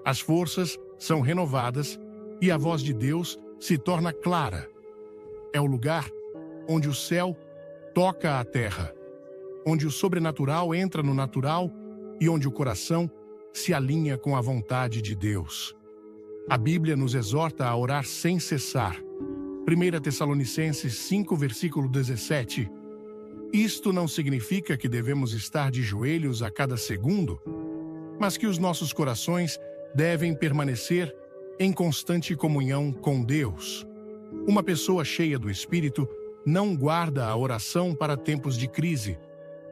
As forças são renovadas e a voz de Deus se torna clara. É o lugar onde o céu toca a terra, onde o sobrenatural entra no natural e onde o coração se alinha com a vontade de Deus. A Bíblia nos exorta a orar sem cessar. 1 Tessalonicenses 5, versículo 17. Isto não significa que devemos estar de joelhos a cada segundo, mas que os nossos corações devem permanecer em constante comunhão com Deus. Uma pessoa cheia do Espírito não guarda a oração para tempos de crise,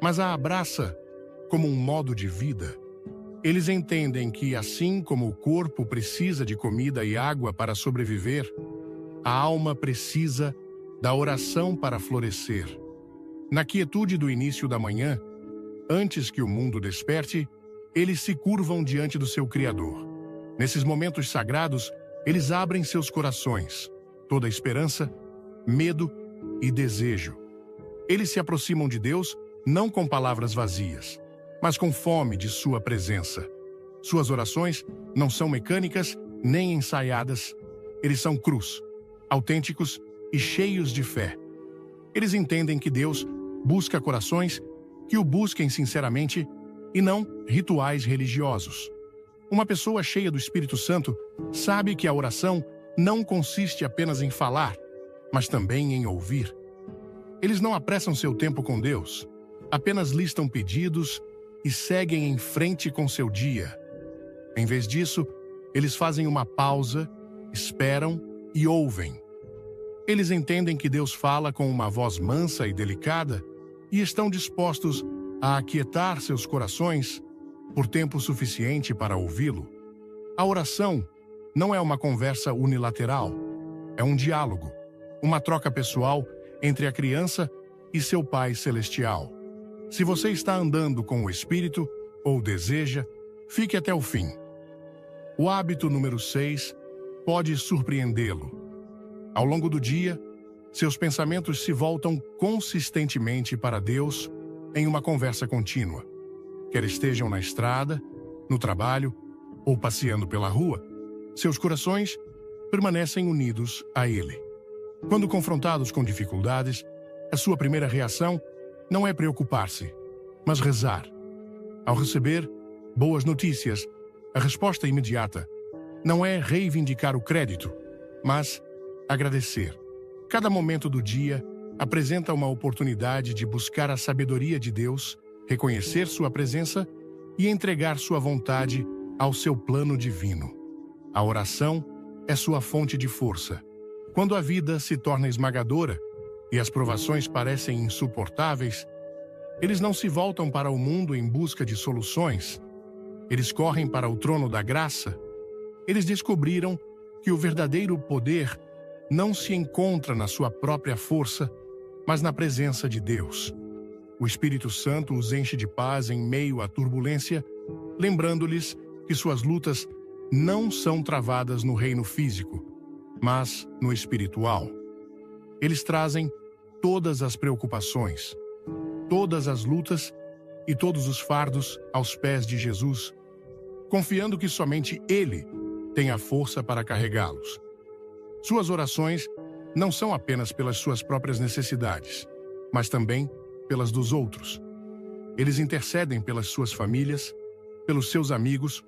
mas a abraça como um modo de vida. Eles entendem que, assim como o corpo precisa de comida e água para sobreviver, a alma precisa da oração para florescer. Na quietude do início da manhã, antes que o mundo desperte, eles se curvam diante do seu Criador. Nesses momentos sagrados, eles abrem seus corações, toda esperança, medo e desejo. Eles se aproximam de Deus não com palavras vazias, mas com fome de sua presença. Suas orações não são mecânicas nem ensaiadas. Eles são crus, autênticos e cheios de fé. Eles entendem que Deus busca corações que o busquem sinceramente e não rituais religiosos. Uma pessoa cheia do Espírito Santo sabe que a oração não consiste apenas em falar, mas também em ouvir. Eles não apressam seu tempo com Deus, apenas listam pedidos e seguem em frente com seu dia. Em vez disso, eles fazem uma pausa, esperam e ouvem. Eles entendem que Deus fala com uma voz mansa e delicada e estão dispostos a aquietar seus corações por tempo suficiente para ouvi-lo. A oração não é uma conversa unilateral, é um diálogo, uma troca pessoal entre a criança e seu Pai Celestial. Se você está andando com o Espírito ou deseja, fique até o fim. O hábito número 6 pode surpreendê-lo. Ao longo do dia, seus pensamentos se voltam consistentemente para Deus em uma conversa contínua. Quer estejam na estrada, no trabalho ou passeando pela rua, seus corações permanecem unidos a Ele. Quando confrontados com dificuldades, a sua primeira reação não é preocupar-se, mas rezar. Ao receber boas notícias, a resposta imediata não é reivindicar o crédito, mas agradecer. Cada momento do dia apresenta uma oportunidade de buscar a sabedoria de Deus, reconhecer sua presença e entregar sua vontade ao seu plano divino. A oração é sua fonte de força. Quando a vida se torna esmagadora e as provações parecem insuportáveis, eles não se voltam para o mundo em busca de soluções. Eles correm para o trono da graça. Eles descobriram que o verdadeiro poder não se encontra na sua própria força, mas na presença de Deus. O Espírito Santo os enche de paz em meio à turbulência, lembrando-lhes que suas lutas não são travadas no reino físico, mas no espiritual. Eles trazem todas as preocupações, todas as lutas e todos os fardos aos pés de Jesus, confiando que somente Ele tem a força para carregá-los. Suas orações não são apenas pelas suas próprias necessidades, mas também pelas dos outros. Eles intercedem pelas suas famílias, pelos seus amigos,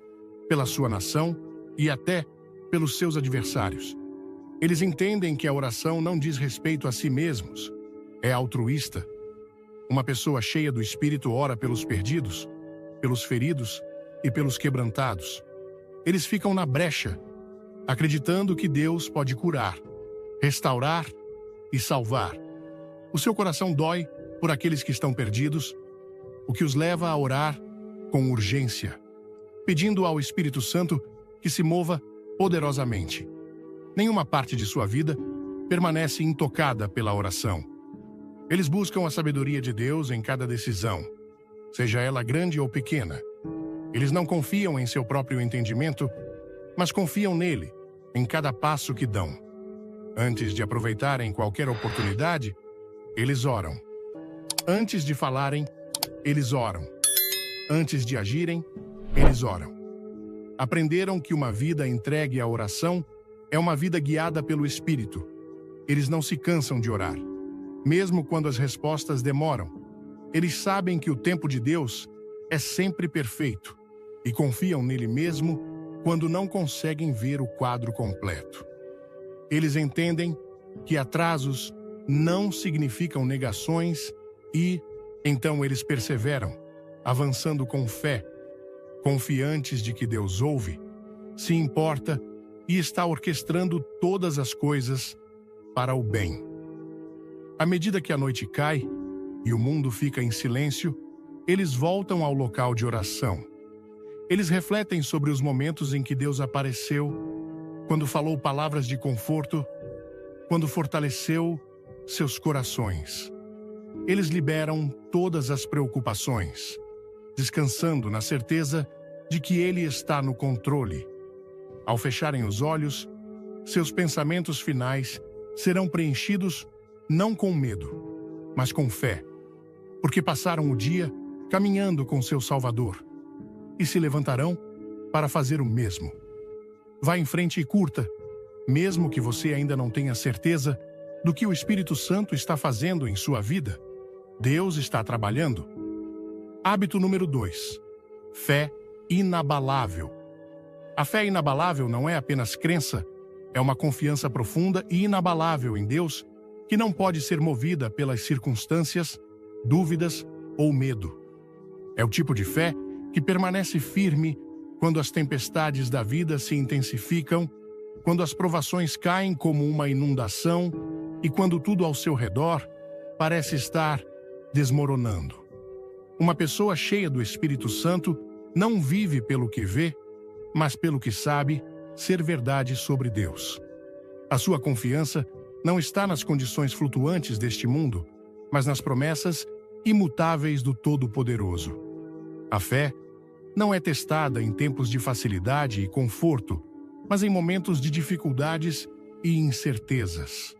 pela sua nação e até pelos seus adversários. Eles entendem que a oração não diz respeito a si mesmos, é altruísta. Uma pessoa cheia do Espírito ora pelos perdidos, pelos feridos e pelos quebrantados. Eles ficam na brecha, acreditando que Deus pode curar, restaurar e salvar. O seu coração dói por aqueles que estão perdidos, o que os leva a orar com urgência, pedindo ao Espírito Santo que se mova poderosamente. Nenhuma parte de sua vida permanece intocada pela oração. Eles buscam a sabedoria de Deus em cada decisão, seja ela grande ou pequena. Eles não confiam em seu próprio entendimento, mas confiam nele em cada passo que dão. Antes de aproveitarem qualquer oportunidade, eles oram. Antes de falarem, eles oram. Antes de agirem, eles oram. Aprenderam que uma vida entregue à oração é uma vida guiada pelo Espírito. Eles não se cansam de orar, mesmo quando as respostas demoram. Eles sabem que o tempo de Deus é sempre perfeito e confiam nele mesmo quando não conseguem ver o quadro completo. Eles entendem que atrasos não significam negações e, então, eles perseveram, avançando com fé, confiantes de que Deus ouve, se importa e está orquestrando todas as coisas para o bem. À medida que a noite cai e o mundo fica em silêncio, eles voltam ao local de oração. Eles refletem sobre os momentos em que Deus apareceu, quando falou palavras de conforto, quando fortaleceu seus corações. Eles liberam todas as preocupações, descansando na certeza de que Ele está no controle. Ao fecharem os olhos, seus pensamentos finais serão preenchidos não com medo, mas com fé, porque passaram o dia caminhando com seu Salvador e se levantarão para fazer o mesmo. Vá em frente e curta, mesmo que você ainda não tenha certeza do que o Espírito Santo está fazendo em sua vida. Deus está trabalhando. Hábito número 2. Fé inabalável. A fé inabalável não é apenas crença, é uma confiança profunda e inabalável em Deus que não pode ser movida pelas circunstâncias, dúvidas ou medo. É o tipo de fé que permanece firme quando as tempestades da vida se intensificam, quando as provações caem como uma inundação e quando tudo ao seu redor parece estar desmoronando. Uma pessoa cheia do Espírito Santo não vive pelo que vê, mas pelo que sabe ser verdade sobre Deus. A sua confiança não está nas condições flutuantes deste mundo, mas nas promessas imutáveis do Todo-Poderoso. A fé não é testada em tempos de facilidade e conforto, mas em momentos de dificuldades e incertezas.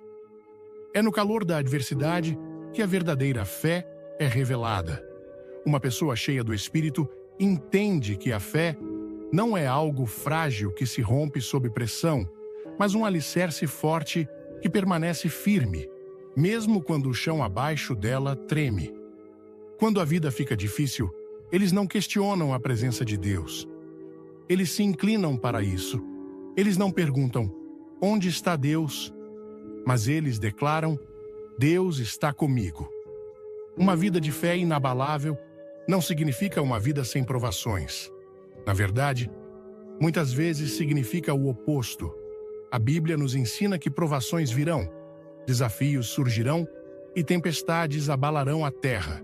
É no calor da adversidade que a verdadeira fé é revelada. Uma pessoa cheia do Espírito entende que a fé não é algo frágil que se rompe sob pressão, mas um alicerce forte que permanece firme, mesmo quando o chão abaixo dela treme. Quando a vida fica difícil, eles não questionam a presença de Deus. Eles se inclinam para isso. Eles não perguntam, onde está Deus? Mas eles declaram, Deus está comigo. Uma vida de fé inabalável não significa uma vida sem provações. Na verdade, muitas vezes significa o oposto. A Bíblia nos ensina que provações virão, desafios surgirão e tempestades abalarão a terra.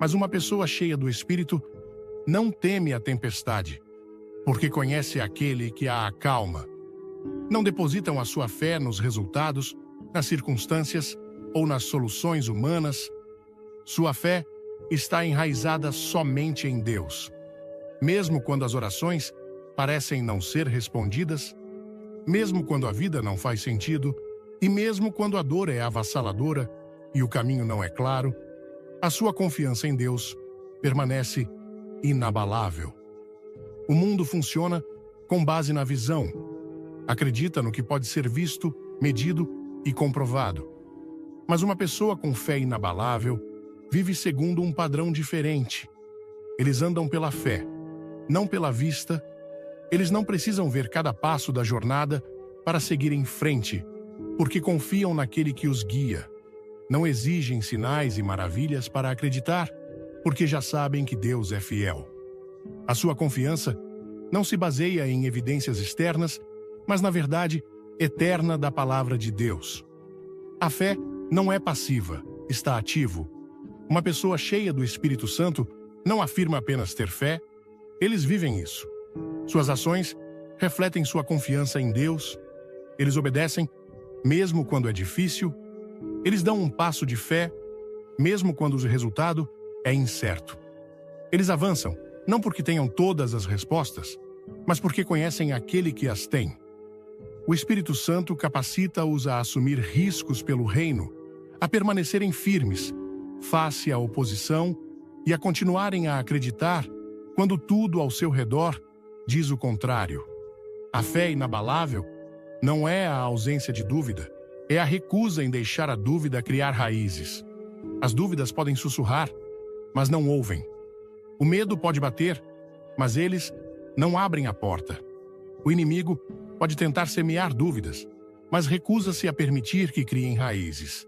Mas uma pessoa cheia do Espírito não teme a tempestade, porque conhece aquele que a acalma. Não depositam a sua fé nos resultados, nas circunstâncias ou nas soluções humanas. Sua fé está enraizada somente em Deus. Mesmo quando as orações parecem não ser respondidas, mesmo quando a vida não faz sentido, e mesmo quando a dor é avassaladora e o caminho não é claro, a sua confiança em Deus permanece inabalável. O mundo funciona com base na visão. Acredita no que pode ser visto, medido e comprovado. Mas uma pessoa com fé inabalável vive segundo um padrão diferente. Eles andam pela fé, não pela vista. Eles não precisam ver cada passo da jornada para seguir em frente, porque confiam naquele que os guia. Não exigem sinais e maravilhas para acreditar, porque já sabem que Deus é fiel. A sua confiança não se baseia em evidências externas, mas na verdade eterna da palavra de Deus. A fé não é passiva, está ativo. Uma pessoa cheia do Espírito Santo não afirma apenas ter fé, eles vivem isso. Suas ações refletem sua confiança em Deus. Eles obedecem, mesmo quando é difícil. Eles dão um passo de fé, mesmo quando o resultado é incerto. Eles avançam, não porque tenham todas as respostas, mas porque conhecem aquele que as tem. O Espírito Santo capacita-os a assumir riscos pelo reino, a permanecerem firmes, face à oposição, e a continuarem a acreditar quando tudo ao seu redor diz o contrário. A fé inabalável não é a ausência de dúvida, é a recusa em deixar a dúvida criar raízes. As dúvidas podem sussurrar, mas não ouvem. O medo pode bater, mas eles não abrem a porta. O inimigo pode tentar semear dúvidas, mas recusa-se a permitir que criem raízes.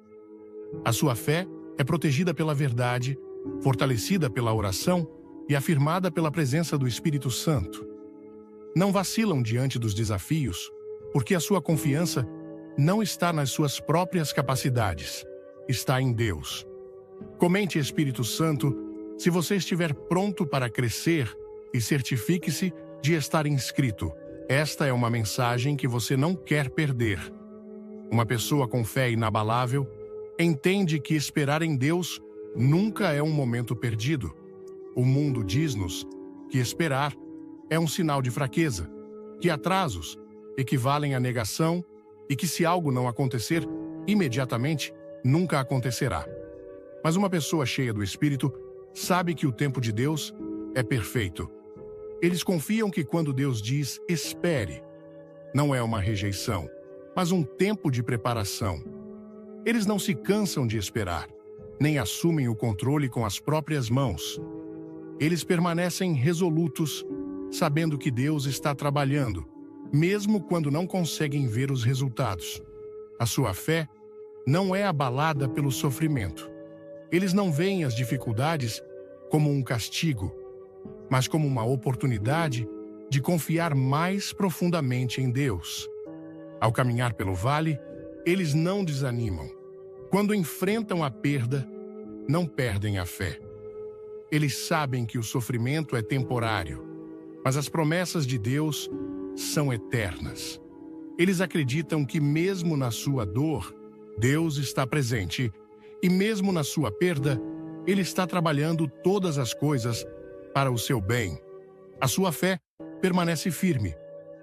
A sua fé é protegida pela verdade, fortalecida pela oração e afirmada pela presença do Espírito Santo. Não vacilam diante dos desafios, porque a sua confiança não está nas suas próprias capacidades, está em Deus. Comente, Espírito Santo, se você estiver pronto para crescer e certifique-se de estar inscrito. Esta é uma mensagem que você não quer perder. Uma pessoa com fé inabalável entende que esperar em Deus nunca é um momento perdido. O mundo diz-nos que esperar é um sinal de fraqueza, que atrasos equivalem à negação e que se algo não acontecer imediatamente, nunca acontecerá. Mas uma pessoa cheia do Espírito sabe que o tempo de Deus é perfeito. Eles confiam que quando Deus diz espere, não é uma rejeição, mas um tempo de preparação. Eles não se cansam de esperar, nem assumem o controle com as próprias mãos. Eles permanecem resolutos, sabendo que Deus está trabalhando, mesmo quando não conseguem ver os resultados. A sua fé não é abalada pelo sofrimento. Eles não veem as dificuldades como um castigo, mas como uma oportunidade de confiar mais profundamente em Deus. Ao caminhar pelo vale, eles não desanimam. Quando enfrentam a perda, não perdem a fé. Eles sabem que o sofrimento é temporário, mas as promessas de Deus são eternas. Eles acreditam que mesmo na sua dor, Deus está presente, e mesmo na sua perda, Ele está trabalhando todas as coisas para o seu bem. A sua fé permanece firme,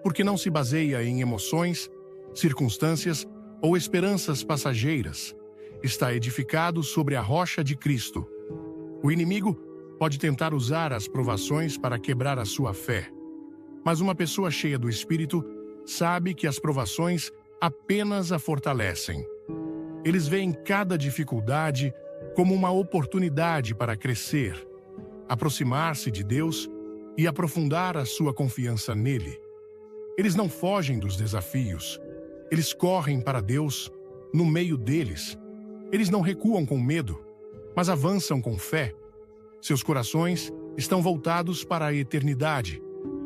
porque não se baseia em emoções, circunstâncias ou esperanças passageiras. Está edificado sobre a rocha de Cristo. O inimigo pode tentar usar as provações para quebrar a sua fé, mas uma pessoa cheia do Espírito sabe que as provações apenas a fortalecem. Eles veem cada dificuldade como uma oportunidade para crescer, aproximar-se de Deus e aprofundar a sua confiança nele. Eles não fogem dos desafios, eles correm para Deus no meio deles. Eles não recuam com medo, mas avançam com fé. Seus corações estão voltados para a eternidade,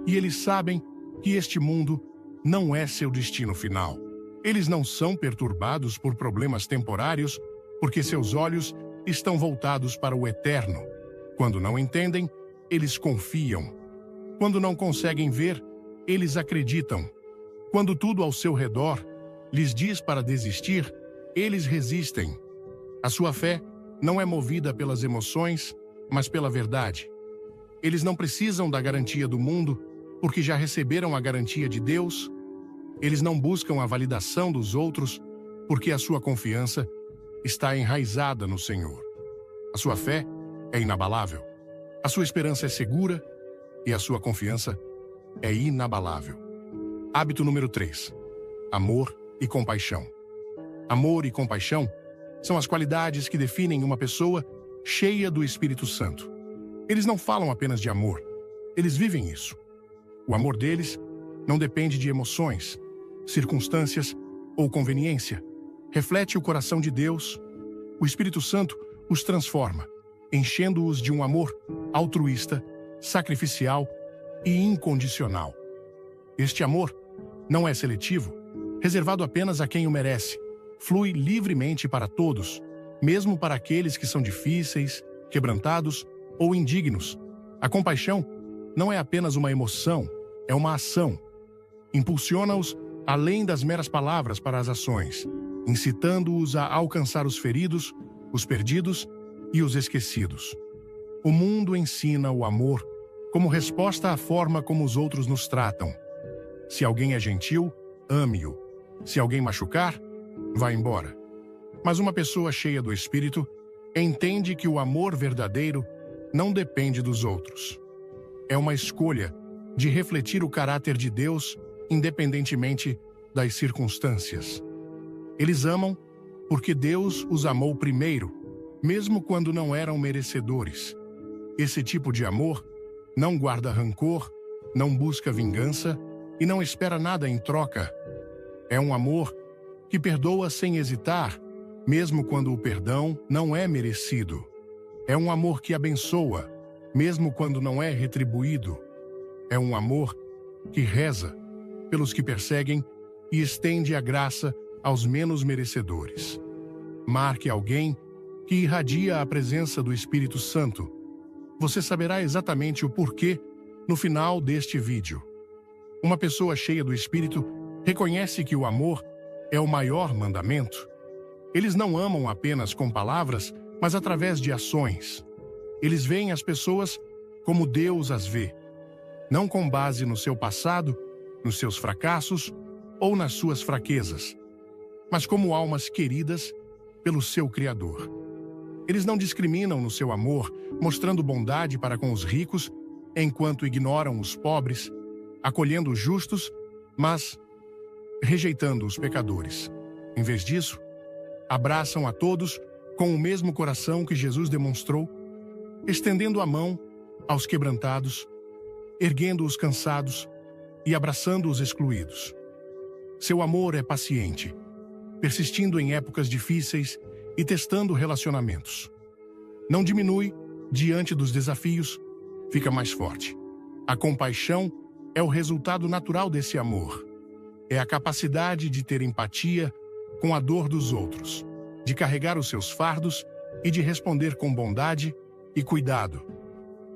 e eles sabem que este mundo não é seu destino final. Eles não são perturbados por problemas temporários, porque seus olhos estão voltados para o eterno. Quando não entendem, eles confiam. Quando não conseguem ver, eles acreditam. Quando tudo ao seu redor lhes diz para desistir, eles resistem. A sua fé não é movida pelas emoções, mas pela verdade. Eles não precisam da garantia do mundo, porque já receberam a garantia de Deus. Eles não buscam a validação dos outros, porque a sua confiança está enraizada no Senhor. A sua fé é inabalável. A sua esperança é segura e a sua confiança é inabalável. Hábito número 3. Amor e compaixão. Amor e compaixão são as qualidades que definem uma pessoa cheia do Espírito Santo. Eles não falam apenas de amor, eles vivem isso. O amor deles não depende de emoções, circunstâncias ou conveniência. Reflete o coração de Deus. O Espírito Santo os transforma, enchendo-os de um amor altruísta, sacrificial e incondicional. Este amor não é seletivo, reservado apenas a quem o merece. Flui livremente para todos, mesmo para aqueles que são difíceis, quebrantados ou indignos. A compaixão não é apenas uma emoção, é uma ação. Impulsiona-os além das meras palavras para as ações, incitando-os a alcançar os feridos, os perdidos e os esquecidos. O mundo ensina o amor como resposta à forma como os outros nos tratam. Se alguém é gentil, ame-o. Se alguém machucar, vá embora. Mas uma pessoa cheia do Espírito entende que o amor verdadeiro não depende dos outros. É uma escolha de refletir o caráter de Deus independentemente das circunstâncias. Eles amam porque Deus os amou primeiro, mesmo quando não eram merecedores. Esse tipo de amor não guarda rancor, não busca vingança e não espera nada em troca. É um amor que perdoa sem hesitar, mesmo quando o perdão não é merecido. É um amor que abençoa, mesmo quando não é retribuído. É um amor que reza pelos que perseguem e estende a graça aos menos merecedores. Marque alguém que irradia a presença do Espírito Santo. Você saberá exatamente o porquê no final deste vídeo. Uma pessoa cheia do Espírito reconhece que o amor é o maior mandamento. Eles não amam apenas com palavras, mas através de ações. Eles veem as pessoas como Deus as vê, não com base no seu passado, nos seus fracassos ou nas suas fraquezas, mas como almas queridas pelo seu Criador. Eles não discriminam no seu amor, mostrando bondade para com os ricos, enquanto ignoram os pobres, acolhendo os justos, mas rejeitando os pecadores. Em vez disso, abraçam a todos com o mesmo coração que Jesus demonstrou, estendendo a mão aos quebrantados, erguendo os cansados e abraçando os excluídos. Seu amor é paciente, persistindo em épocas difíceis e testando relacionamentos. Não diminui diante dos desafios, fica mais forte. A compaixão é o resultado natural desse amor. É a capacidade de ter empatia com a dor dos outros, de carregar os seus fardos e de responder com bondade e cuidado.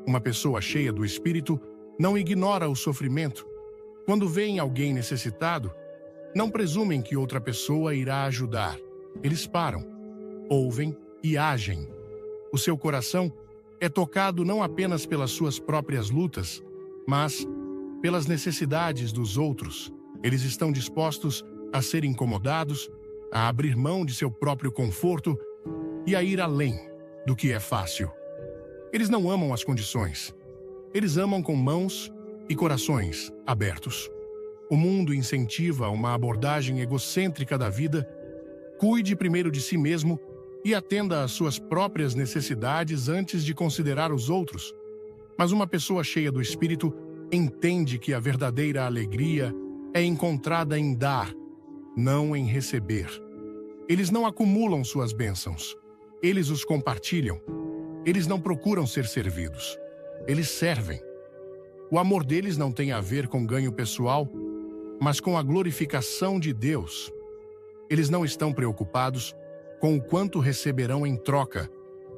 Uma pessoa cheia do Espírito não ignora o sofrimento. Quando veem alguém necessitado, não presumem que outra pessoa irá ajudar. Eles param, ouvem e agem. O seu coração é tocado não apenas pelas suas próprias lutas, mas pelas necessidades dos outros. Eles estão dispostos a ser incomodados, a abrir mão de seu próprio conforto e a ir além do que é fácil. Eles não amam as condições. Eles amam com mãos e corações abertos. O mundo incentiva uma abordagem egocêntrica da vida. Cuide primeiro de si mesmo e atenda às suas próprias necessidades antes de considerar os outros. Mas uma pessoa cheia do Espírito entende que a verdadeira alegria é encontrada em dar, não em receber. Eles não acumulam suas bênçãos. Eles os compartilham. Eles não procuram ser servidos. Eles servem. O amor deles não tem a ver com ganho pessoal, mas com a glorificação de Deus. Eles não estão preocupados com o quanto receberão em troca,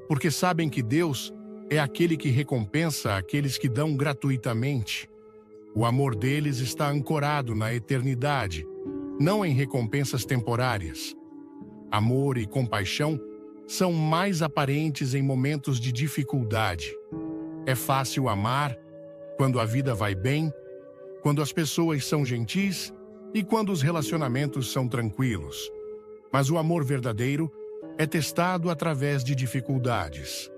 porque sabem que Deus é aquele que recompensa aqueles que dão gratuitamente. O amor deles está ancorado na eternidade, não em recompensas temporárias. Amor e compaixão são mais aparentes em momentos de dificuldade. É fácil amar quando a vida vai bem, quando as pessoas são gentis e quando os relacionamentos são tranquilos. Mas o amor verdadeiro é testado através de dificuldades.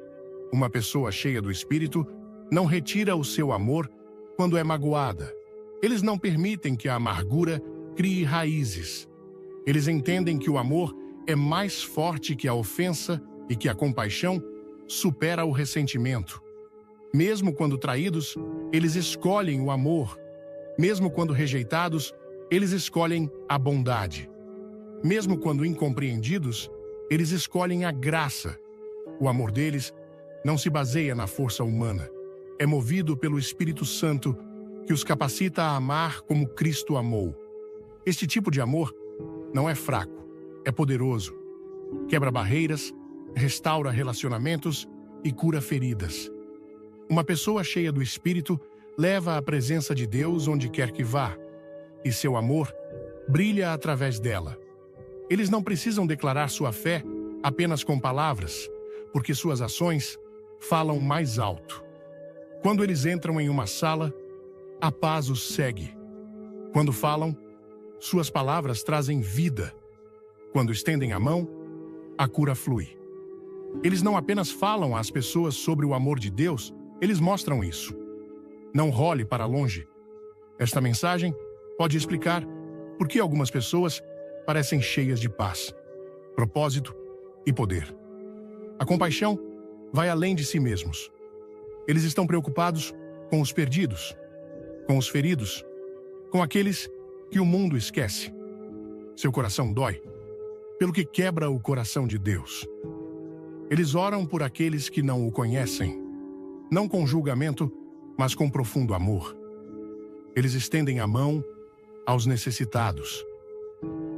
Uma pessoa cheia do Espírito não retira o seu amor quando é magoada. Eles não permitem que a amargura crie raízes. Eles entendem que o amor é mais forte que a ofensa e que a compaixão supera o ressentimento. Mesmo quando traídos, eles escolhem o amor. Mesmo quando rejeitados, eles escolhem a bondade. Mesmo quando incompreendidos, eles escolhem a graça. O amor deles não se baseia na força humana. É movido pelo Espírito Santo, que os capacita a amar como Cristo amou. Este tipo de amor não é fraco, é poderoso. Quebra barreiras, restaura relacionamentos e cura feridas. Uma pessoa cheia do Espírito leva a presença de Deus onde quer que vá, e seu amor brilha através dela. Eles não precisam declarar sua fé apenas com palavras, porque suas ações falam mais alto. Quando eles entram em uma sala, a paz os segue. Quando falam, suas palavras trazem vida. Quando estendem a mão, a cura flui. Eles não apenas falam às pessoas sobre o amor de Deus, eles mostram isso. Não role para longe, Esta mensagem pode explicar por que algumas pessoas parecem cheias de paz, propósito e poder. A compaixão vai além de si mesmos. Eles estão preocupados com os perdidos, com os feridos, com aqueles que o mundo esquece. Seu coração dói pelo que quebra o coração de Deus. Eles oram por aqueles que não o conhecem, não com julgamento, mas com profundo amor. Eles estendem a mão aos necessitados,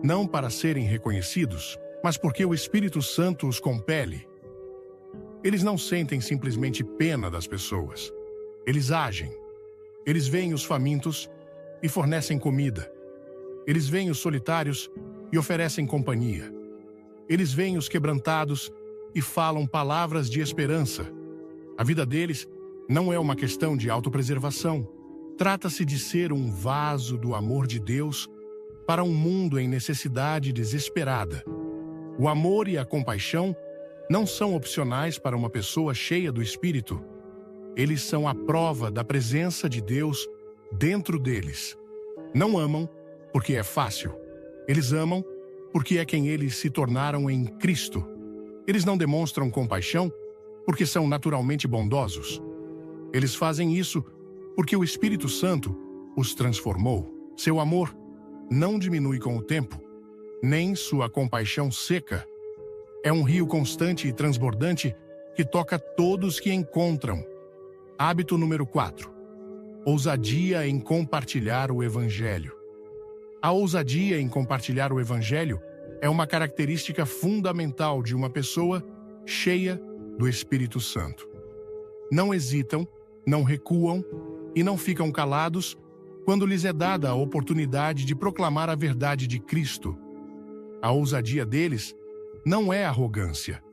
não para serem reconhecidos, mas porque o Espírito Santo os compele. Eles não sentem simplesmente pena das pessoas. Eles agem. Eles veem os famintos e fornecem comida. Eles veem os solitários e oferecem companhia. Eles veem os quebrantados e falam palavras de esperança. A vida deles não é uma questão de autopreservação. Trata-se de ser um vaso do amor de Deus para um mundo em necessidade desesperada. O amor e a compaixão não são opcionais para uma pessoa cheia do Espírito. Eles são a prova da presença de Deus dentro deles. Não amam porque é fácil. Eles amam porque é quem eles se tornaram em Cristo. Eles não demonstram compaixão porque são naturalmente bondosos. Eles fazem isso porque o Espírito Santo os transformou. Seu amor não diminui com o tempo, nem sua compaixão seca. É um rio constante e transbordante que toca todos que encontram. Hábito número 4. Ousadia em compartilhar o Evangelho. A ousadia em compartilhar o Evangelho é uma característica fundamental de uma pessoa cheia do Espírito Santo. Não hesitam, não recuam e não ficam calados quando lhes é dada a oportunidade de proclamar a verdade de Cristo. A ousadia deles não é arrogância,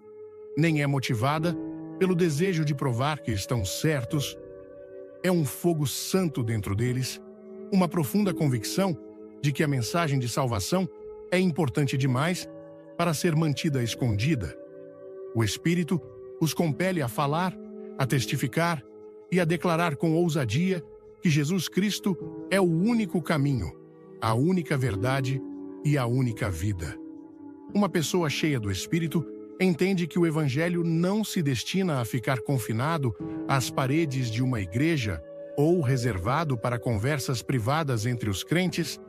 nem é motivada pelo desejo de provar que estão certos. É um fogo santo dentro deles, uma profunda convicção de que a mensagem de salvação é importante demais para ser mantida escondida. O Espírito os compele a falar, a testificar e a declarar com ousadia que Jesus Cristo é o único caminho, a única verdade e a única vida. Uma pessoa cheia do Espírito entende que o Evangelho não se destina a ficar confinado às paredes de uma igreja ou reservado para conversas privadas entre os crentes.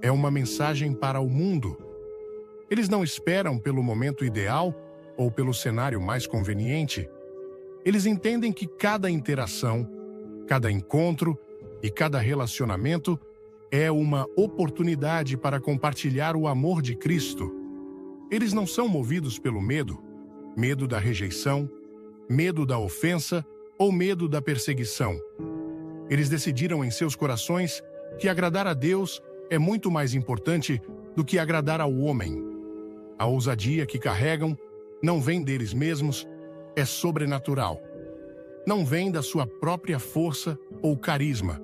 É uma mensagem para o mundo. Eles não esperam pelo momento ideal ou pelo cenário mais conveniente. Eles entendem que cada interação, cada encontro e cada relacionamento é uma oportunidade para compartilhar o amor de Cristo. Eles não são movidos pelo medo, medo da rejeição, medo da ofensa ou medo da perseguição. Eles decidiram em seus corações que agradar a Deus é muito mais importante do que agradar ao homem. A ousadia que carregam não vem deles mesmos, é sobrenatural. Não vem da sua própria força ou carisma,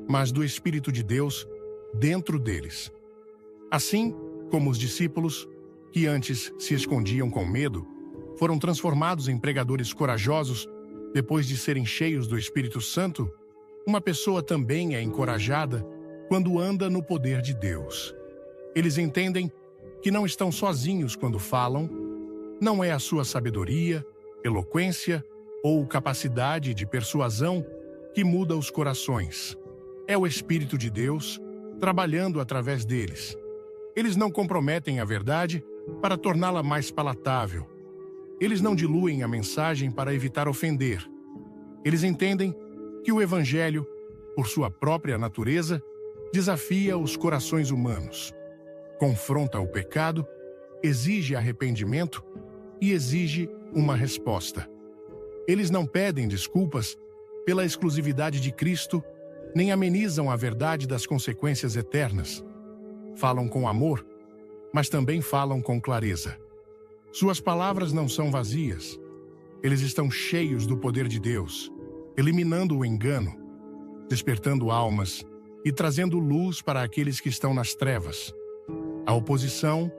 mas do Espírito de Deus dentro deles. Assim como os discípulos, que antes se escondiam com medo, foram transformados em pregadores corajosos depois de serem cheios do Espírito Santo, uma pessoa também é encorajada quando anda no poder de Deus. Eles entendem que não estão sozinhos quando falam. Não é a sua sabedoria, eloquência ou capacidade de persuasão que muda os corações. É o Espírito de Deus trabalhando através deles. Eles não comprometem a verdade para torná-la mais palatável. Eles não diluem a mensagem para evitar ofender. Eles entendem que o Evangelho, por sua própria natureza, desafia os corações humanos, confronta o pecado, exige arrependimento e exige uma resposta. Eles não pedem desculpas pela exclusividade de Cristo, nem amenizam a verdade das consequências eternas. Falam com amor, mas também falam com clareza. Suas palavras não são vazias. Eles estão cheios do poder de Deus, eliminando o engano, despertando almas e trazendo luz para aqueles que estão nas trevas. A oposição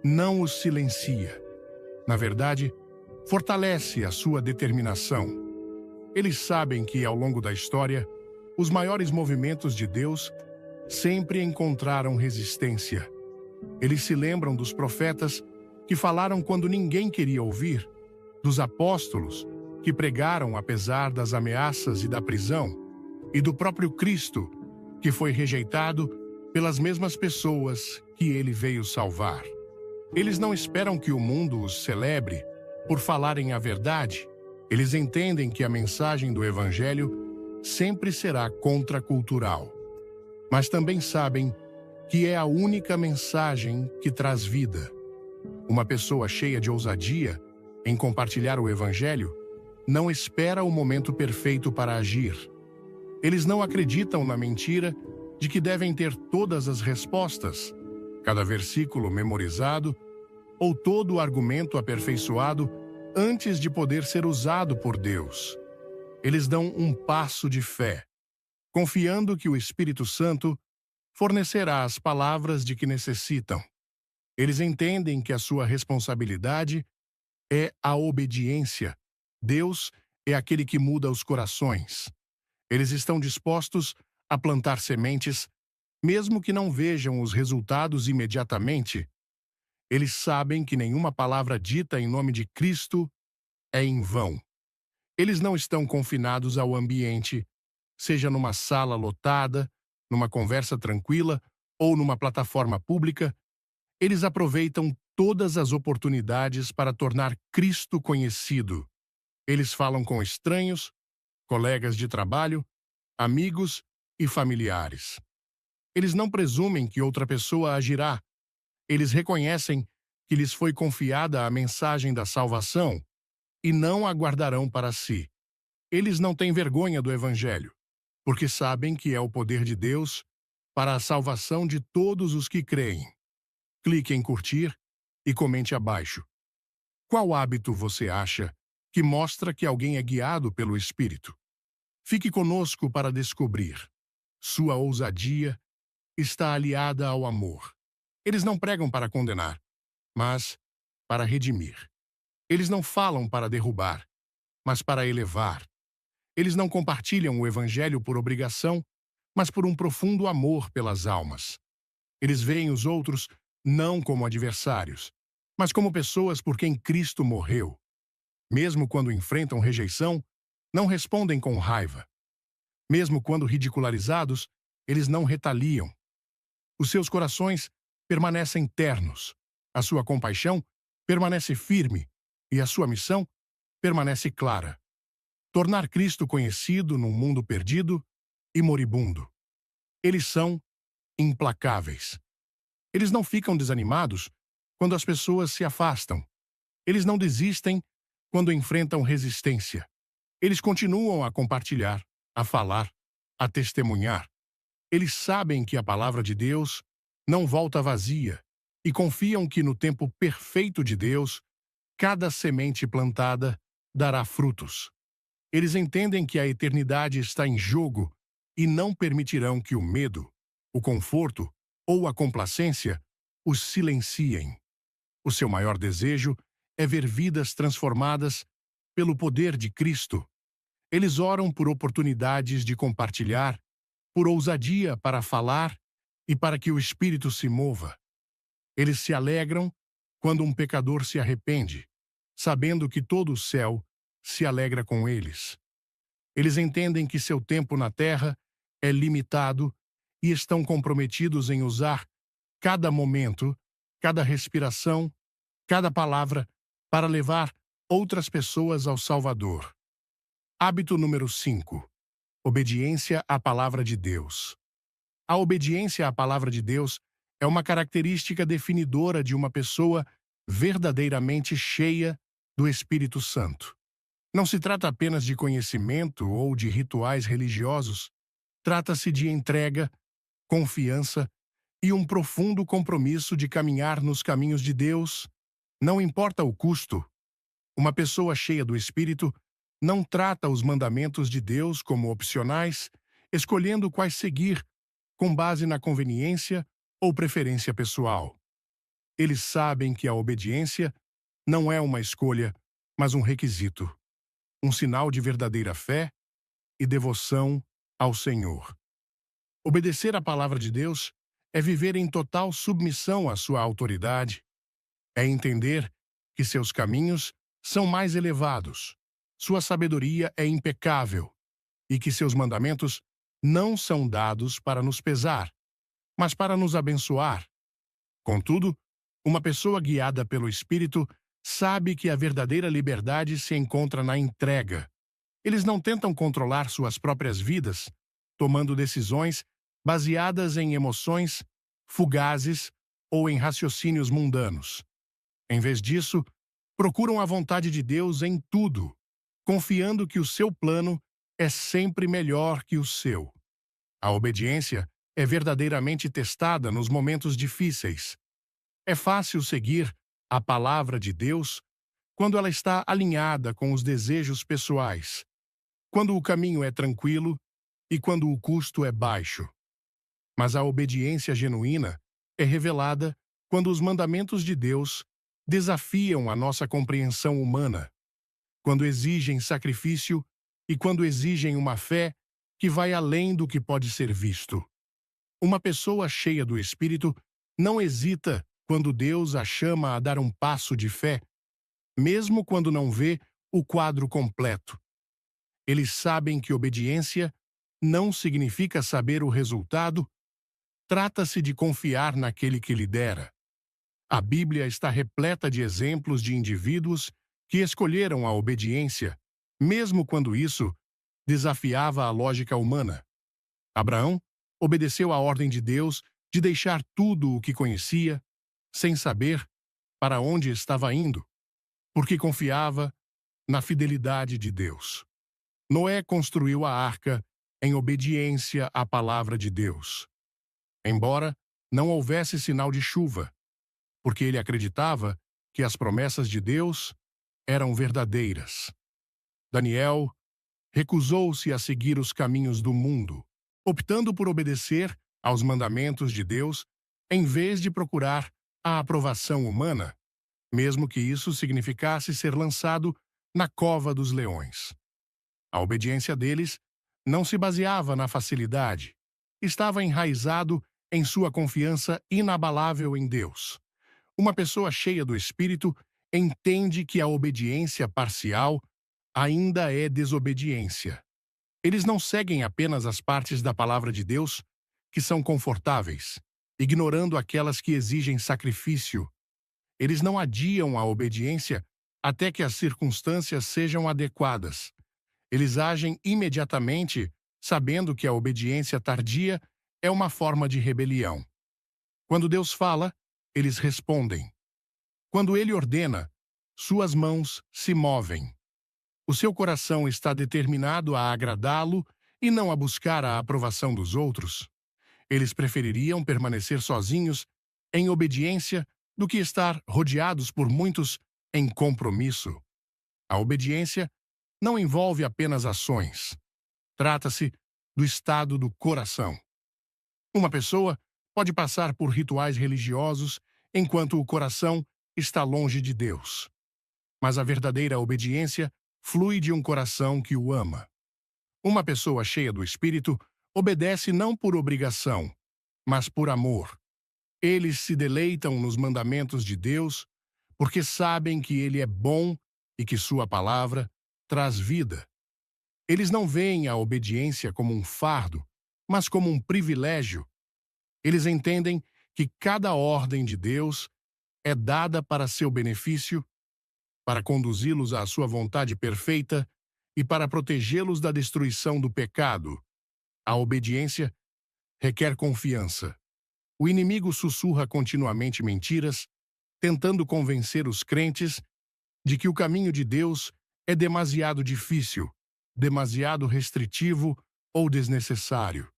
não os silencia. Na verdade, fortalece a sua determinação. Eles sabem que, ao longo da história, Os maiores movimentos de Deus sempre encontraram resistência. Eles se lembram dos profetas que falaram quando ninguém queria ouvir, dos apóstolos que pregaram apesar das ameaças e da prisão, e do próprio Cristo, que foi rejeitado pelas mesmas pessoas que ele veio salvar. Eles não esperam que o mundo os celebre por falarem a verdade. Eles entendem que a mensagem do Evangelho sempre será contracultural. Mas também sabem que é a única mensagem que traz vida. Uma pessoa cheia de ousadia em compartilhar o Evangelho não espera o momento perfeito para agir. Eles não acreditam na mentira de que devem ter todas as respostas, cada versículo memorizado ou todo o argumento aperfeiçoado antes de poder ser usado por Deus. Eles dão um passo de fé, confiando que o Espírito Santo fornecerá as palavras de que necessitam. Eles entendem que a sua responsabilidade é a obediência. Deus é aquele que muda os corações. Eles estão dispostos a plantar sementes, mesmo que não vejam os resultados imediatamente. Eles sabem que nenhuma palavra dita em nome de Cristo é em vão. Eles não estão confinados ao ambiente, seja numa sala lotada, numa conversa tranquila ou numa plataforma pública. Eles aproveitam todas as oportunidades para tornar Cristo conhecido. Eles falam com estranhos, colegas de trabalho, amigos e familiares. Eles não presumem que outra pessoa agirá. Eles reconhecem que lhes foi confiada a mensagem da salvação e não a guardarão para si. Eles não têm vergonha do Evangelho, porque sabem que é o poder de Deus para a salvação de todos os que creem. Clique em curtir e comente abaixo. Qual hábito você acha que mostra que alguém é guiado pelo Espírito? Fique conosco para descobrir. Sua ousadia está aliada ao amor. Eles não pregam para condenar, mas para redimir. Eles não falam para derrubar, mas para elevar. Eles não compartilham o Evangelho por obrigação, mas por um profundo amor pelas almas. Eles veem os outros não como adversários, mas como pessoas por quem Cristo morreu. Mesmo quando enfrentam rejeição, não respondem com raiva. Mesmo quando ridicularizados, eles não retaliam. Os seus corações permanecem ternos, a sua compaixão permanece firme e a sua missão permanece clara: tornar Cristo conhecido num mundo perdido e moribundo. Eles são implacáveis. Eles não ficam desanimados quando as pessoas se afastam. Eles não desistem quando enfrentam resistência. Eles continuam a compartilhar, a falar, a testemunhar. Eles sabem que a palavra de Deus não volta vazia e confiam que no tempo perfeito de Deus, cada semente plantada dará frutos. Eles entendem que a eternidade está em jogo e não permitirão que o medo, o conforto ou a complacência os silenciem. O seu maior desejo é ver vidas transformadas pelo poder de Cristo. Eles oram por oportunidades de compartilhar, por ousadia para falar e para que o Espírito se mova. Eles se alegram quando um pecador se arrepende, sabendo que todo o céu se alegra com eles. Eles entendem que seu tempo na terra é limitado e estão comprometidos em usar cada momento, cada respiração, cada palavra para levar outras pessoas ao Salvador. Hábito número 5. Obediência à palavra de Deus. A obediência à palavra de Deus é uma característica definidora de uma pessoa verdadeiramente cheia do Espírito Santo. Não se trata apenas de conhecimento ou de rituais religiosos. Trata-se de entrega, confiança e um profundo compromisso de caminhar nos caminhos de Deus, não importa o custo. Uma pessoa cheia do Espírito não trata os mandamentos de Deus como opcionais, escolhendo quais seguir com base na conveniência ou preferência pessoal. Eles sabem que a obediência não é uma escolha, mas um requisito, um sinal de verdadeira fé e devoção ao Senhor. Obedecer à palavra de Deus é viver em total submissão à sua autoridade, é entender que seus caminhos são mais elevados, sua sabedoria é impecável e que seus mandamentos não são dados para nos pesar, mas para nos abençoar. Contudo, uma pessoa guiada pelo Espírito sabe que a verdadeira liberdade se encontra na entrega. Eles não tentam controlar suas próprias vidas, tomando decisões baseadas em emoções fugazes ou em raciocínios mundanos. Em vez disso, procuram a vontade de Deus em tudo, confiando que o seu plano é sempre melhor que o seu. A obediência é verdadeiramente testada nos momentos difíceis. É fácil seguir a palavra de Deus quando ela está alinhada com os desejos pessoais, quando o caminho é tranquilo e quando o custo é baixo. Mas a obediência genuína é revelada quando os mandamentos de Deus desafiam a nossa compreensão humana, quando exigem sacrifício e quando exigem uma fé que vai além do que pode ser visto. Uma pessoa cheia do Espírito não hesita quando Deus a chama a dar um passo de fé, mesmo quando não vê o quadro completo. Eles sabem que obediência não significa saber o resultado, trata-se de confiar naquele que lidera. A Bíblia está repleta de exemplos de indivíduos que escolheram a obediência, mesmo quando isso desafiava a lógica humana. Abraão obedeceu à ordem de Deus de deixar tudo o que conhecia, sem saber para onde estava indo, porque confiava na fidelidade de Deus. Noé construiu a arca em obediência à palavra de Deus. Embora não houvesse sinal de chuva, porque ele acreditava que as promessas de Deus eram verdadeiras. Daniel recusou-se a seguir os caminhos do mundo, optando por obedecer aos mandamentos de Deus em vez de procurar a aprovação humana, mesmo que isso significasse ser lançado na cova dos leões. A obediência deles não se baseava na facilidade, estava enraizado em sua confiança inabalável em Deus. Uma pessoa cheia do Espírito entende que a obediência parcial ainda é desobediência. Eles não seguem apenas as partes da palavra de Deus que são confortáveis, ignorando aquelas que exigem sacrifício. Eles não adiam a obediência até que as circunstâncias sejam adequadas. Eles agem imediatamente, sabendo que a obediência tardia é uma forma de rebelião. Quando Deus fala, eles respondem. Quando Ele ordena, suas mãos se movem. O seu coração está determinado a agradá-lo e não a buscar a aprovação dos outros. Eles prefeririam permanecer sozinhos, em obediência, do que estar rodeados por muitos em compromisso. A obediência não envolve apenas ações. Trata-se do estado do coração. Uma pessoa pode passar por rituais religiosos enquanto o coração está longe de Deus. Mas a verdadeira obediência flui de um coração que o ama. Uma pessoa cheia do Espírito obedece não por obrigação, mas por amor. Eles se deleitam nos mandamentos de Deus porque sabem que Ele é bom e que sua palavra traz vida. Eles não veem a obediência como um fardo, mas como um privilégio. Eles entendem que cada ordem de Deus é dada para seu benefício, para conduzi-los à sua vontade perfeita e para protegê-los da destruição do pecado. A obediência requer confiança. O inimigo sussurra continuamente mentiras, tentando convencer os crentes de que o caminho de Deus é demasiado difícil, demasiado restritivo ou desnecessário.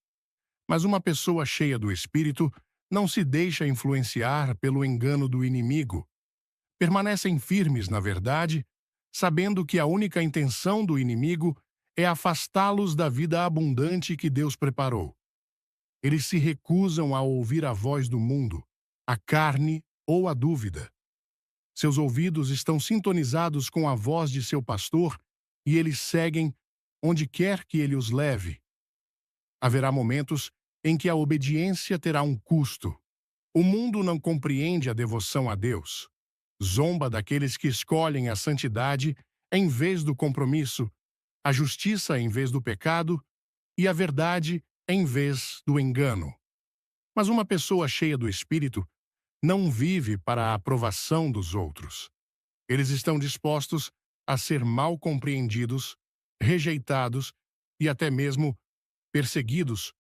Mas uma pessoa cheia do Espírito não se deixa influenciar pelo engano do inimigo. Permanecem firmes na verdade, sabendo que a única intenção do inimigo é afastá-los da vida abundante que Deus preparou. Eles se recusam a ouvir a voz do mundo, a carne ou a dúvida. Seus ouvidos estão sintonizados com a voz de seu pastor e eles seguem onde quer que ele os leve. Haverá momentos em que a obediência terá um custo. O mundo não compreende a devoção a Deus. Zomba daqueles que escolhem a santidade em vez do compromisso, a justiça em vez do pecado e a verdade em vez do engano. Mas uma pessoa cheia do Espírito não vive para a aprovação dos outros. Eles estão dispostos a ser mal compreendidos, rejeitados e até mesmo perseguidos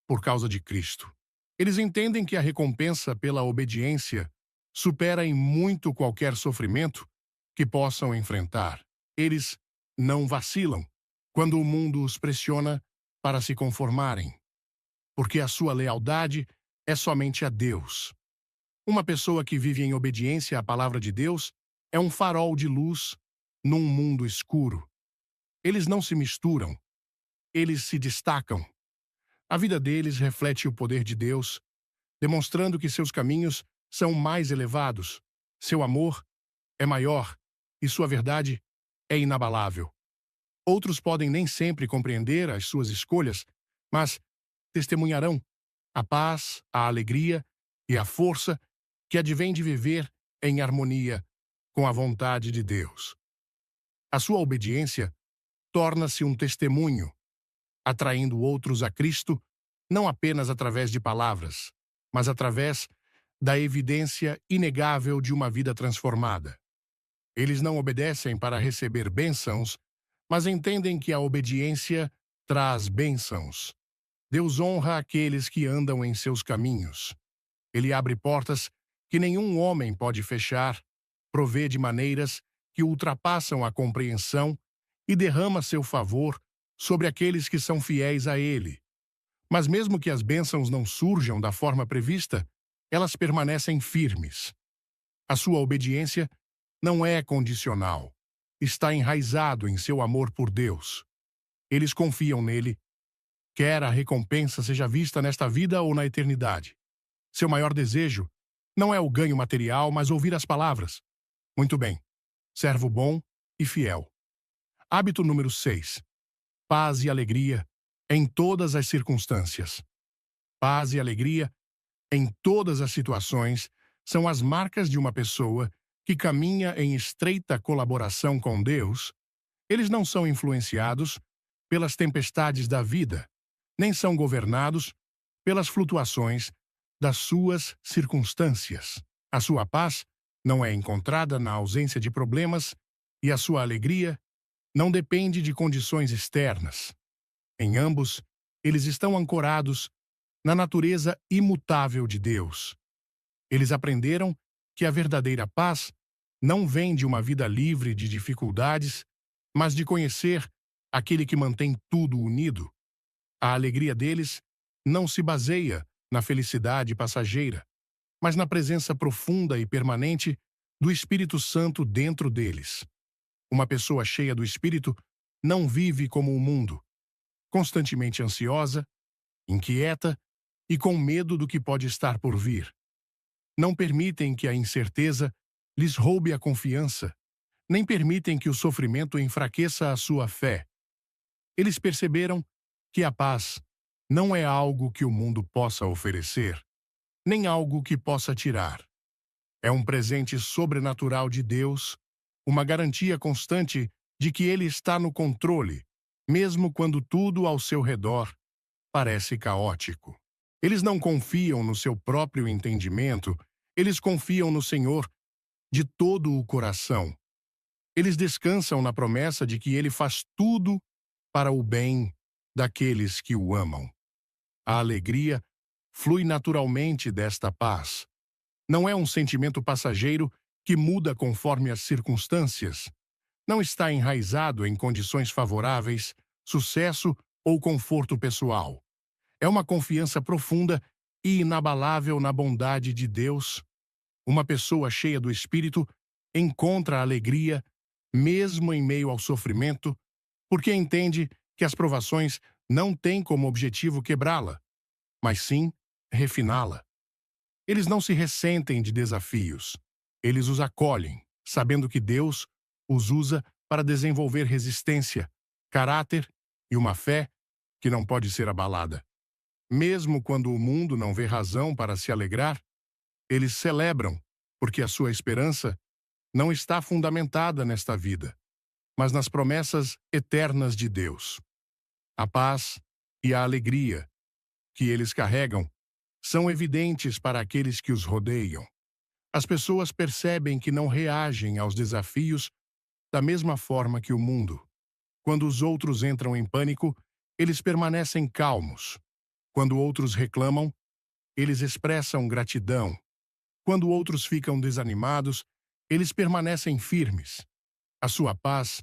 por causa de Cristo. Eles entendem que a recompensa pela obediência supera em muito qualquer sofrimento que possam enfrentar. Eles não vacilam quando o mundo os pressiona para se conformarem, porque a sua lealdade é somente a Deus. Uma pessoa que vive em obediência à palavra de Deus é um farol de luz num mundo escuro. Eles não se misturam, eles se destacam. A vida deles reflete o poder de Deus, demonstrando que seus caminhos são mais elevados, seu amor é maior e sua verdade é inabalável. Outros podem nem sempre compreender as suas escolhas, mas testemunharão a paz, a alegria e a força que advém de viver em harmonia com a vontade de Deus. A sua obediência torna-se um testemunho, atraindo outros a Cristo, não apenas através de palavras, mas através da evidência inegável de uma vida transformada. Eles não obedecem para receber bênçãos, mas entendem que a obediência traz bênçãos. Deus honra aqueles que andam em seus caminhos. Ele abre portas que nenhum homem pode fechar, provê de maneiras que ultrapassam a compreensão e derrama seu favor sobre aqueles que são fiéis a Ele. Mas mesmo que as bênçãos não surjam da forma prevista, elas permanecem firmes. A sua obediência não é condicional. Está enraizado em seu amor por Deus. Eles confiam nele, quer a recompensa seja vista nesta vida ou na eternidade. Seu maior desejo não é o ganho material, mas ouvir as palavras. Muito bem, servo bom e fiel. Hábito número 6. Paz e alegria em todas as circunstâncias. Paz e alegria em todas as situações são as marcas de uma pessoa que caminha em estreita colaboração com Deus. Eles não são influenciados pelas tempestades da vida, nem são governados pelas flutuações das suas circunstâncias. A sua paz não é encontrada na ausência de problemas e a sua alegria não depende de condições externas. Em ambos, eles estão ancorados na natureza imutável de Deus. Eles aprenderam que a verdadeira paz não vem de uma vida livre de dificuldades, mas de conhecer aquele que mantém tudo unido. A alegria deles não se baseia na felicidade passageira, mas na presença profunda e permanente do Espírito Santo dentro deles. Uma pessoa cheia do Espírito não vive como o mundo, constantemente ansiosa, inquieta e com medo do que pode estar por vir. Não permitem que a incerteza lhes roube a confiança, nem permitem que o sofrimento enfraqueça a sua fé. Eles perceberam que a paz não é algo que o mundo possa oferecer, nem algo que possa tirar. É um presente sobrenatural de Deus, uma garantia constante de que Ele está no controle, mesmo quando tudo ao seu redor parece caótico. Eles não confiam no seu próprio entendimento, eles confiam no Senhor de todo o coração. Eles descansam na promessa de que Ele faz tudo para o bem daqueles que o amam. A alegria flui naturalmente desta paz. Não é um sentimento passageiro que muda conforme as circunstâncias. Não está enraizado em condições favoráveis, sucesso ou conforto pessoal. É uma confiança profunda e inabalável na bondade de Deus. Uma pessoa cheia do Espírito encontra alegria, mesmo em meio ao sofrimento, porque entende que as provações não têm como objetivo quebrá-la, mas sim refiná-la. Eles não se ressentem de desafios. Eles os acolhem, sabendo que Deus os usa para desenvolver resistência, caráter e uma fé que não pode ser abalada. Mesmo quando o mundo não vê razão para se alegrar, eles celebram, porque a sua esperança não está fundamentada nesta vida, mas nas promessas eternas de Deus. A paz e a alegria que eles carregam são evidentes para aqueles que os rodeiam. As pessoas percebem que não reagem aos desafios da mesma forma que o mundo. Quando os outros entram em pânico, eles permanecem calmos. Quando outros reclamam, eles expressam gratidão. Quando outros ficam desanimados, eles permanecem firmes. A sua paz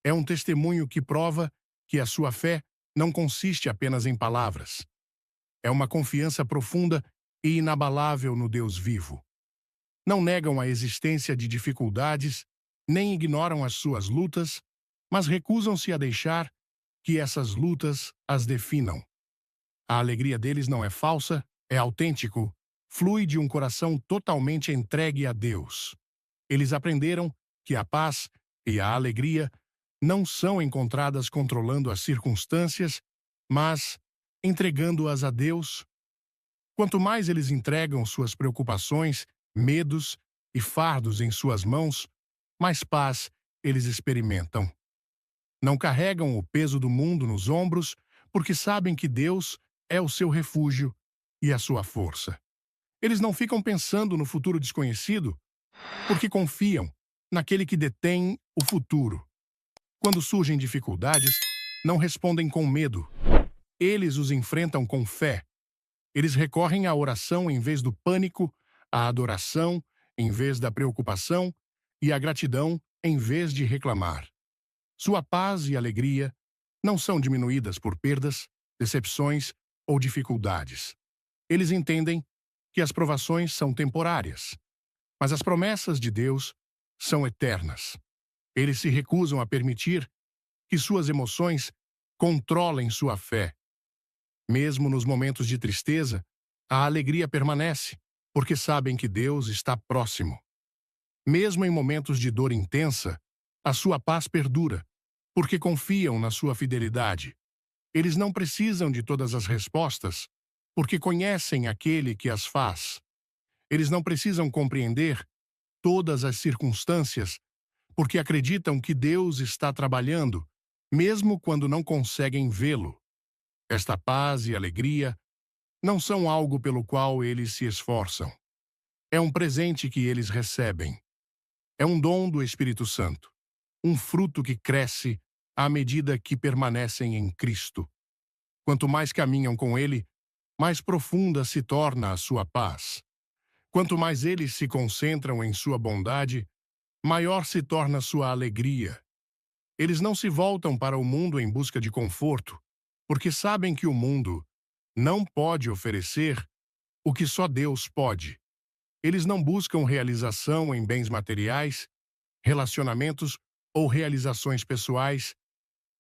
é um testemunho que prova que a sua fé não consiste apenas em palavras. É uma confiança profunda e inabalável no Deus vivo. Não negam a existência de dificuldades, nem ignoram as suas lutas, mas recusam-se a deixar que essas lutas as definam. A alegria deles não é falsa, é autêntico, flui de um coração totalmente entregue a Deus. Eles aprenderam que a paz e a alegria não são encontradas controlando as circunstâncias, mas entregando-as a Deus. Quanto mais eles entregam suas preocupações, medos e fardos em suas mãos, mais paz eles experimentam. Não carregam o peso do mundo nos ombros, porque sabem que Deus é o seu refúgio e a sua força. Eles não ficam pensando no futuro desconhecido, porque confiam naquele que detém o futuro. Quando surgem dificuldades, não respondem com medo. Eles os enfrentam com fé. Eles recorrem à oração em vez do pânico, à adoração em vez da preocupação e à gratidão em vez de reclamar. Sua paz e alegria não são diminuídas por perdas, decepções ou dificuldades. Eles entendem que as provações são temporárias, mas as promessas de Deus são eternas. Eles se recusam a permitir que suas emoções controlem sua fé. Mesmo nos momentos de tristeza, a alegria permanece, porque sabem que Deus está próximo. Mesmo em momentos de dor intensa, a sua paz perdura, porque confiam na sua fidelidade. Eles não precisam de todas as respostas, porque conhecem aquele que as faz. Eles não precisam compreender todas as circunstâncias, porque acreditam que Deus está trabalhando, mesmo quando não conseguem vê-lo. Esta paz e alegria não são algo pelo qual eles se esforçam. É um presente que eles recebem. É um dom do Espírito Santo, um fruto que cresce à medida que permanecem em Cristo. Quanto mais caminham com Ele, mais profunda se torna a sua paz. Quanto mais eles se concentram em sua bondade, maior se torna sua alegria. Eles não se voltam para o mundo em busca de conforto, porque sabem que o mundo não pode oferecer o que só Deus pode. Eles não buscam realização em bens materiais, relacionamentos ou realizações pessoais,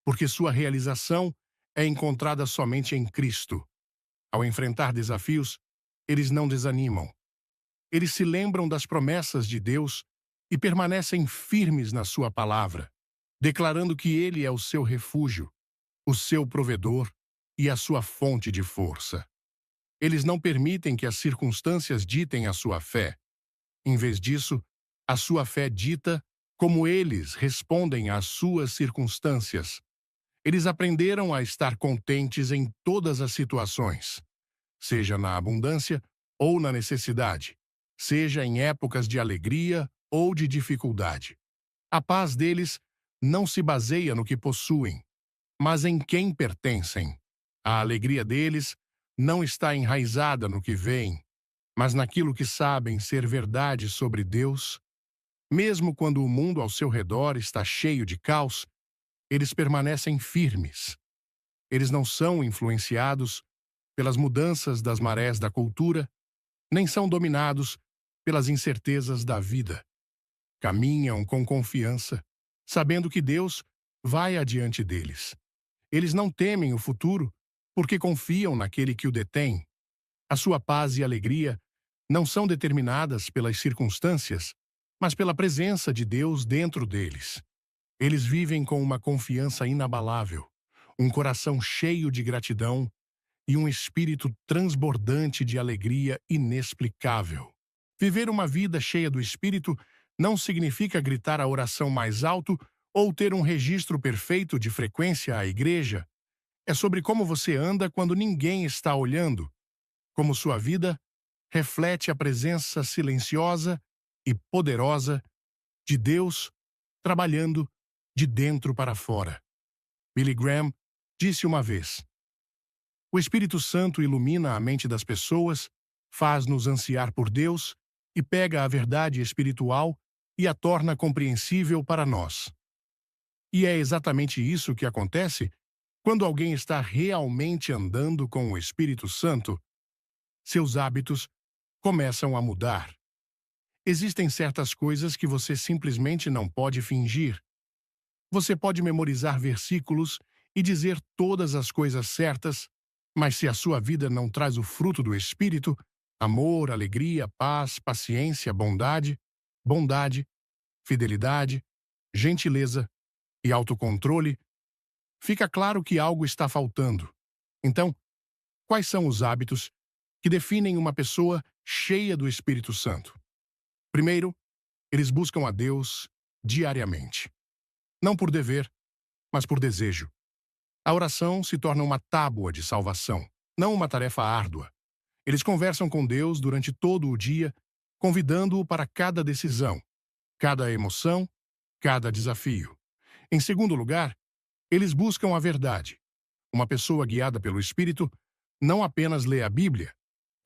porque sua realização é encontrada somente em Cristo. Ao enfrentar desafios, eles não desanimam. Eles se lembram das promessas de Deus e permanecem firmes na sua palavra, declarando que Ele é o seu refúgio, o seu provedor e a sua fonte de força. Eles não permitem que as circunstâncias ditem a sua fé. Em vez disso, a sua fé dita como eles respondem às suas circunstâncias. Eles aprenderam a estar contentes em todas as situações, seja na abundância ou na necessidade, seja em épocas de alegria ou de dificuldade. A paz deles não se baseia no que possuem, mas em quem pertencem. A alegria deles não está enraizada no que veem, mas naquilo que sabem ser verdade sobre Deus. Mesmo quando o mundo ao seu redor está cheio de caos, eles permanecem firmes. Eles não são influenciados pelas mudanças das marés da cultura, nem são dominados pelas incertezas da vida. Caminham com confiança, sabendo que Deus vai adiante deles. Eles não temem o futuro, porque confiam naquele que o detém. A sua paz e alegria não são determinadas pelas circunstâncias, mas pela presença de Deus dentro deles. Eles vivem com uma confiança inabalável, um coração cheio de gratidão e um espírito transbordante de alegria inexplicável. Viver uma vida cheia do Espírito não significa gritar a oração mais alto ou ter um registro perfeito de frequência à igreja. É sobre como você anda quando ninguém está olhando, como sua vida reflete a presença silenciosa e poderosa de Deus trabalhando de dentro para fora. Billy Graham disse uma vez: o Espírito Santo ilumina a mente das pessoas, faz-nos ansiar por Deus e pega a verdade espiritual e a torna compreensível para nós. E é exatamente isso que acontece quando alguém está realmente andando com o Espírito Santo. Seus hábitos começam a mudar. Existem certas coisas que você simplesmente não pode fingir. Você pode memorizar versículos e dizer todas as coisas certas, mas se a sua vida não traz o fruto do Espírito, amor, alegria, paz, paciência, bondade, fidelidade, gentileza e autocontrole, fica claro que algo está faltando. Então, quais são os hábitos que definem uma pessoa cheia do Espírito Santo? Primeiro, eles buscam a Deus diariamente. Não por dever, mas por desejo. A oração se torna uma tábua de salvação, não uma tarefa árdua. Eles conversam com Deus durante todo o dia, convidando-o para cada decisão, cada emoção, cada desafio. Em segundo lugar, eles buscam a verdade. Uma pessoa guiada pelo Espírito não apenas lê a Bíblia,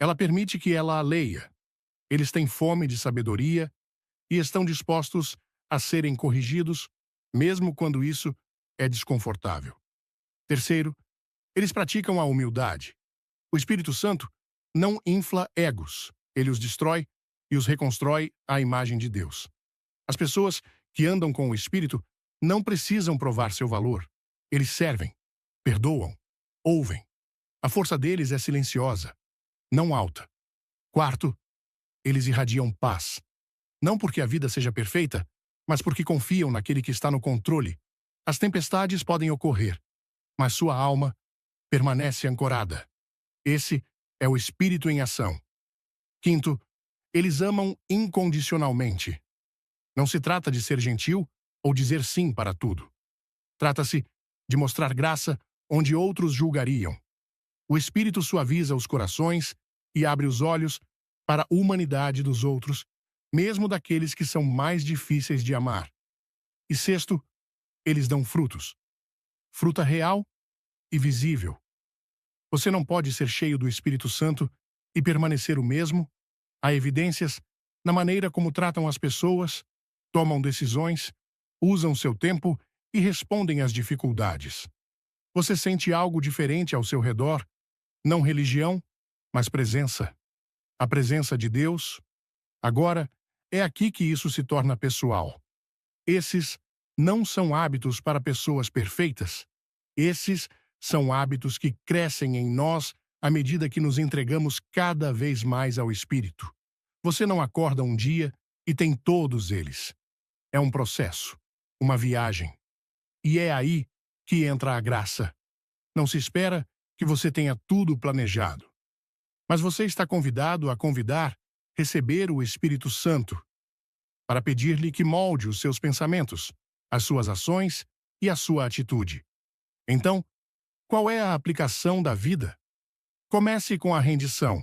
ela permite que ela a leia. Eles têm fome de sabedoria e estão dispostos a serem corrigidos, mesmo quando isso é desconfortável. Terceiro, eles praticam a humildade. O Espírito Santo não infla egos, ele os destrói e os reconstrói à imagem de Deus. As pessoas que andam com o Espírito não precisam provar seu valor. Eles servem, perdoam, ouvem. A força deles é silenciosa, não alta. Quarto, eles irradiam paz. Não porque a vida seja perfeita, mas porque confiam naquele que está no controle. As tempestades podem ocorrer, mas sua alma permanece ancorada. Esse é o Espírito em ação. Quinto, eles amam incondicionalmente. Não se trata de ser gentil ou dizer sim para tudo. Trata-se de mostrar graça onde outros julgariam. O Espírito suaviza os corações e abre os olhos para a humanidade dos outros, mesmo daqueles que são mais difíceis de amar. E sexto, eles dão frutos. Fruta real e visível. Você não pode ser cheio do Espírito Santo e permanecer o mesmo. Há evidências na maneira como tratam as pessoas, tomam decisões, usam seu tempo e respondem às dificuldades. Você sente algo diferente ao seu redor, não religião, mas presença. A presença de Deus. Agora, é aqui que isso se torna pessoal. Esses não são hábitos para pessoas perfeitas. Esses são hábitos que crescem em nós à medida que nos entregamos cada vez mais ao Espírito. Você não acorda um dia e tem todos eles. É um processo, uma viagem. E é aí que entra a graça. Não se espera que você tenha tudo planejado. Mas você está convidado a receber o Espírito Santo, para pedir-lhe que molde os seus pensamentos, as suas ações e a sua atitude. Então, qual é a aplicação da vida? Comece com a rendição.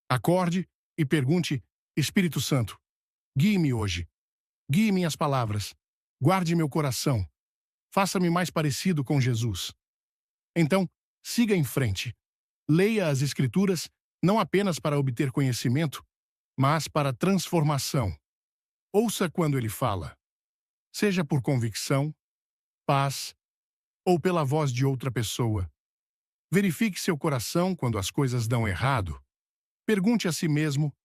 Acorde e pergunte: Espírito Santo, guie-me hoje. Guie minhas palavras. Guarde meu coração. Faça-me mais parecido com Jesus. Então, siga em frente. Leia as Escrituras não apenas para obter conhecimento, mas para transformação. Ouça quando ele fala. Seja por convicção, paz ou pela voz de outra pessoa. Verifique seu coração quando as coisas dão errado. Pergunte a si mesmo: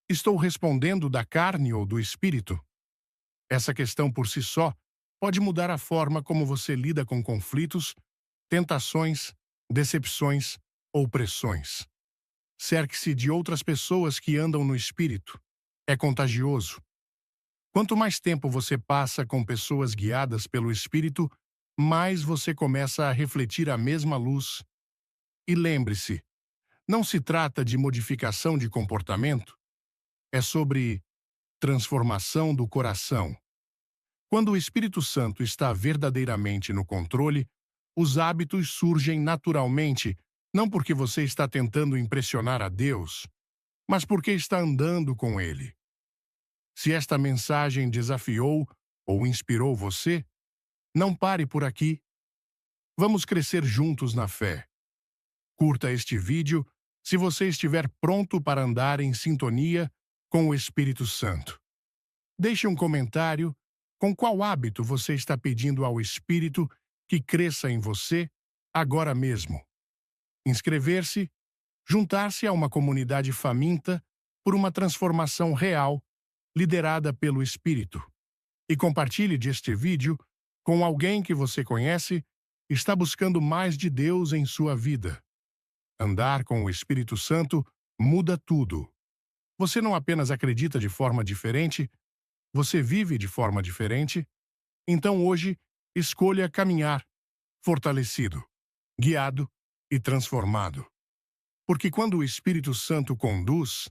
estou respondendo da carne ou do espírito? Essa questão por si só pode mudar a forma como você lida com conflitos, tentações, decepções ou pressões. Cerque-se de outras pessoas que andam no espírito. É contagioso. Quanto mais tempo você passa com pessoas guiadas pelo Espírito, mais você começa a refletir a mesma luz. E lembre-se, não se trata de modificação de comportamento, é sobre transformação do coração. Quando o Espírito Santo está verdadeiramente no controle, os hábitos surgem naturalmente, não porque você está tentando impressionar a Deus, mas porque está andando com Ele. Se esta mensagem desafiou ou inspirou você, não pare por aqui. Vamos crescer juntos na fé. Curta este vídeo se você estiver pronto para andar em sintonia com o Espírito Santo. Deixe um comentário com qual hábito você está pedindo ao Espírito que cresça em você agora mesmo. Inscrever-se, juntar-se a uma comunidade faminta por uma transformação real, liderada pelo Espírito. E compartilhe este vídeo com alguém que você conhece e está buscando mais de Deus em sua vida. Andar com o Espírito Santo muda tudo. Você não apenas acredita de forma diferente, você vive de forma diferente. Então hoje, escolha caminhar, fortalecido, guiado e transformado. Porque quando o Espírito Santo conduz,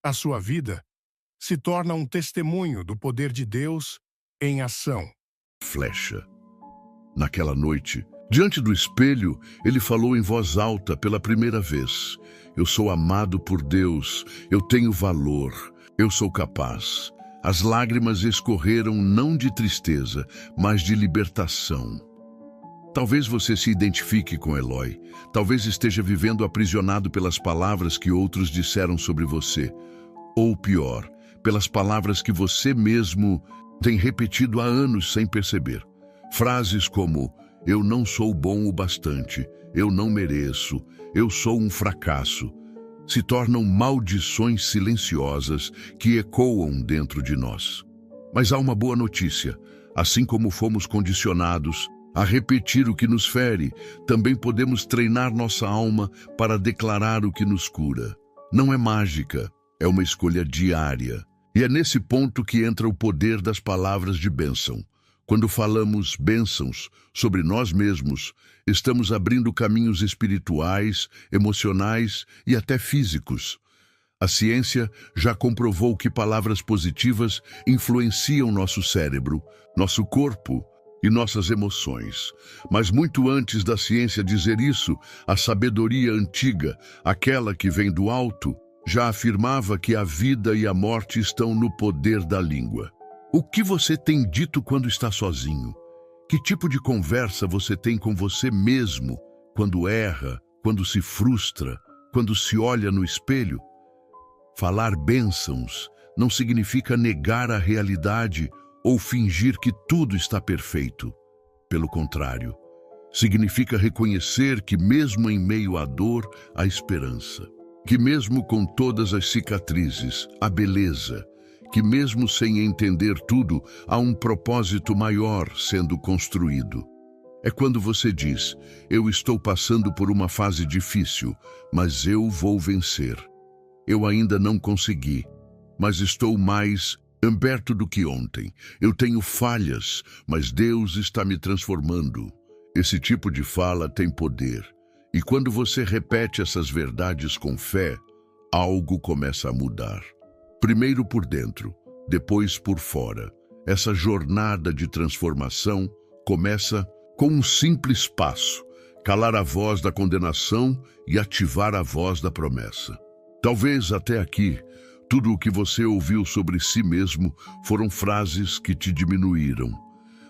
a sua vida se torna um testemunho do poder de Deus em ação. Flecha. Naquela noite, diante do espelho, ele falou em voz alta pela primeira vez: eu sou amado por Deus, eu tenho valor, eu sou capaz. As lágrimas escorreram não de tristeza, mas de libertação. Talvez você se identifique com Eloy. Talvez esteja vivendo aprisionado pelas palavras que outros disseram sobre você. Ou pior, pelas palavras que você mesmo tem repetido há anos sem perceber. Frases como: eu não sou bom o bastante, eu não mereço, eu sou um fracasso, se tornam maldições silenciosas que ecoam dentro de nós. Mas há uma boa notícia: assim como fomos condicionados a repetir o que nos fere, também podemos treinar nossa alma para declarar o que nos cura. Não é mágica, é uma escolha diária. E é nesse ponto que entra o poder das palavras de bênção. Quando falamos bênçãos sobre nós mesmos, estamos abrindo caminhos espirituais, emocionais e até físicos. A ciência já comprovou que palavras positivas influenciam nosso cérebro, nosso corpo e nossas emoções. Mas muito antes da ciência dizer isso, a sabedoria antiga, aquela que vem do alto, já afirmava que a vida e a morte estão no poder da língua. O que você tem dito quando está sozinho? Que tipo de conversa você tem com você mesmo quando erra, quando se frustra, quando se olha no espelho? Falar bênçãos não significa negar a realidade ou fingir que tudo está perfeito. Pelo contrário, significa reconhecer que mesmo em meio à dor, há esperança. Que mesmo com todas as cicatrizes, há beleza. Que mesmo sem entender tudo, há um propósito maior sendo construído. É quando você diz: eu estou passando por uma fase difícil, mas eu vou vencer. Eu ainda não consegui, mas estou mais aberto do que ontem. Eu tenho falhas, mas Deus está me transformando. Esse tipo de fala tem poder. E quando você repete essas verdades com fé, algo começa a mudar. Primeiro por dentro, depois por fora. Essa jornada de transformação começa com um simples passo: calar a voz da condenação e ativar a voz da promessa. Talvez até aqui, tudo o que você ouviu sobre si mesmo foram frases que te diminuíram.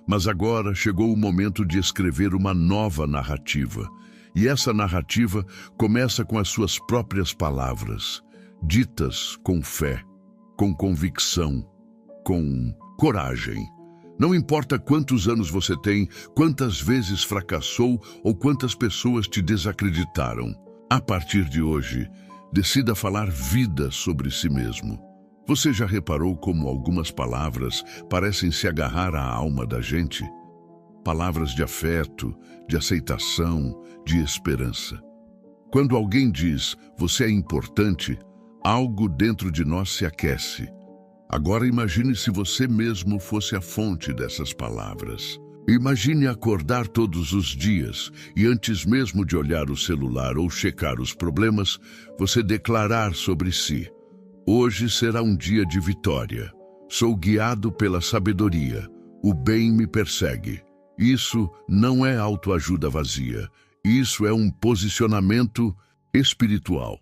Mas agora chegou o momento de escrever uma nova narrativa. E essa narrativa começa com as suas próprias palavras, ditas com fé, com convicção, com coragem. Não importa quantos anos você tem, quantas vezes fracassou ou quantas pessoas te desacreditaram. A partir de hoje, decida falar vida sobre si mesmo. Você já reparou como algumas palavras parecem se agarrar à alma da gente? Palavras de afeto, de aceitação, de esperança. Quando alguém diz, você é importante, algo dentro de nós se aquece. Agora imagine se você mesmo fosse a fonte dessas palavras. Imagine acordar todos os dias e antes mesmo de olhar o celular ou checar os problemas, você declarar sobre si: hoje será um dia de vitória. Sou guiado pela sabedoria. O bem me persegue. Isso não é autoajuda vazia. Isso é um posicionamento espiritual.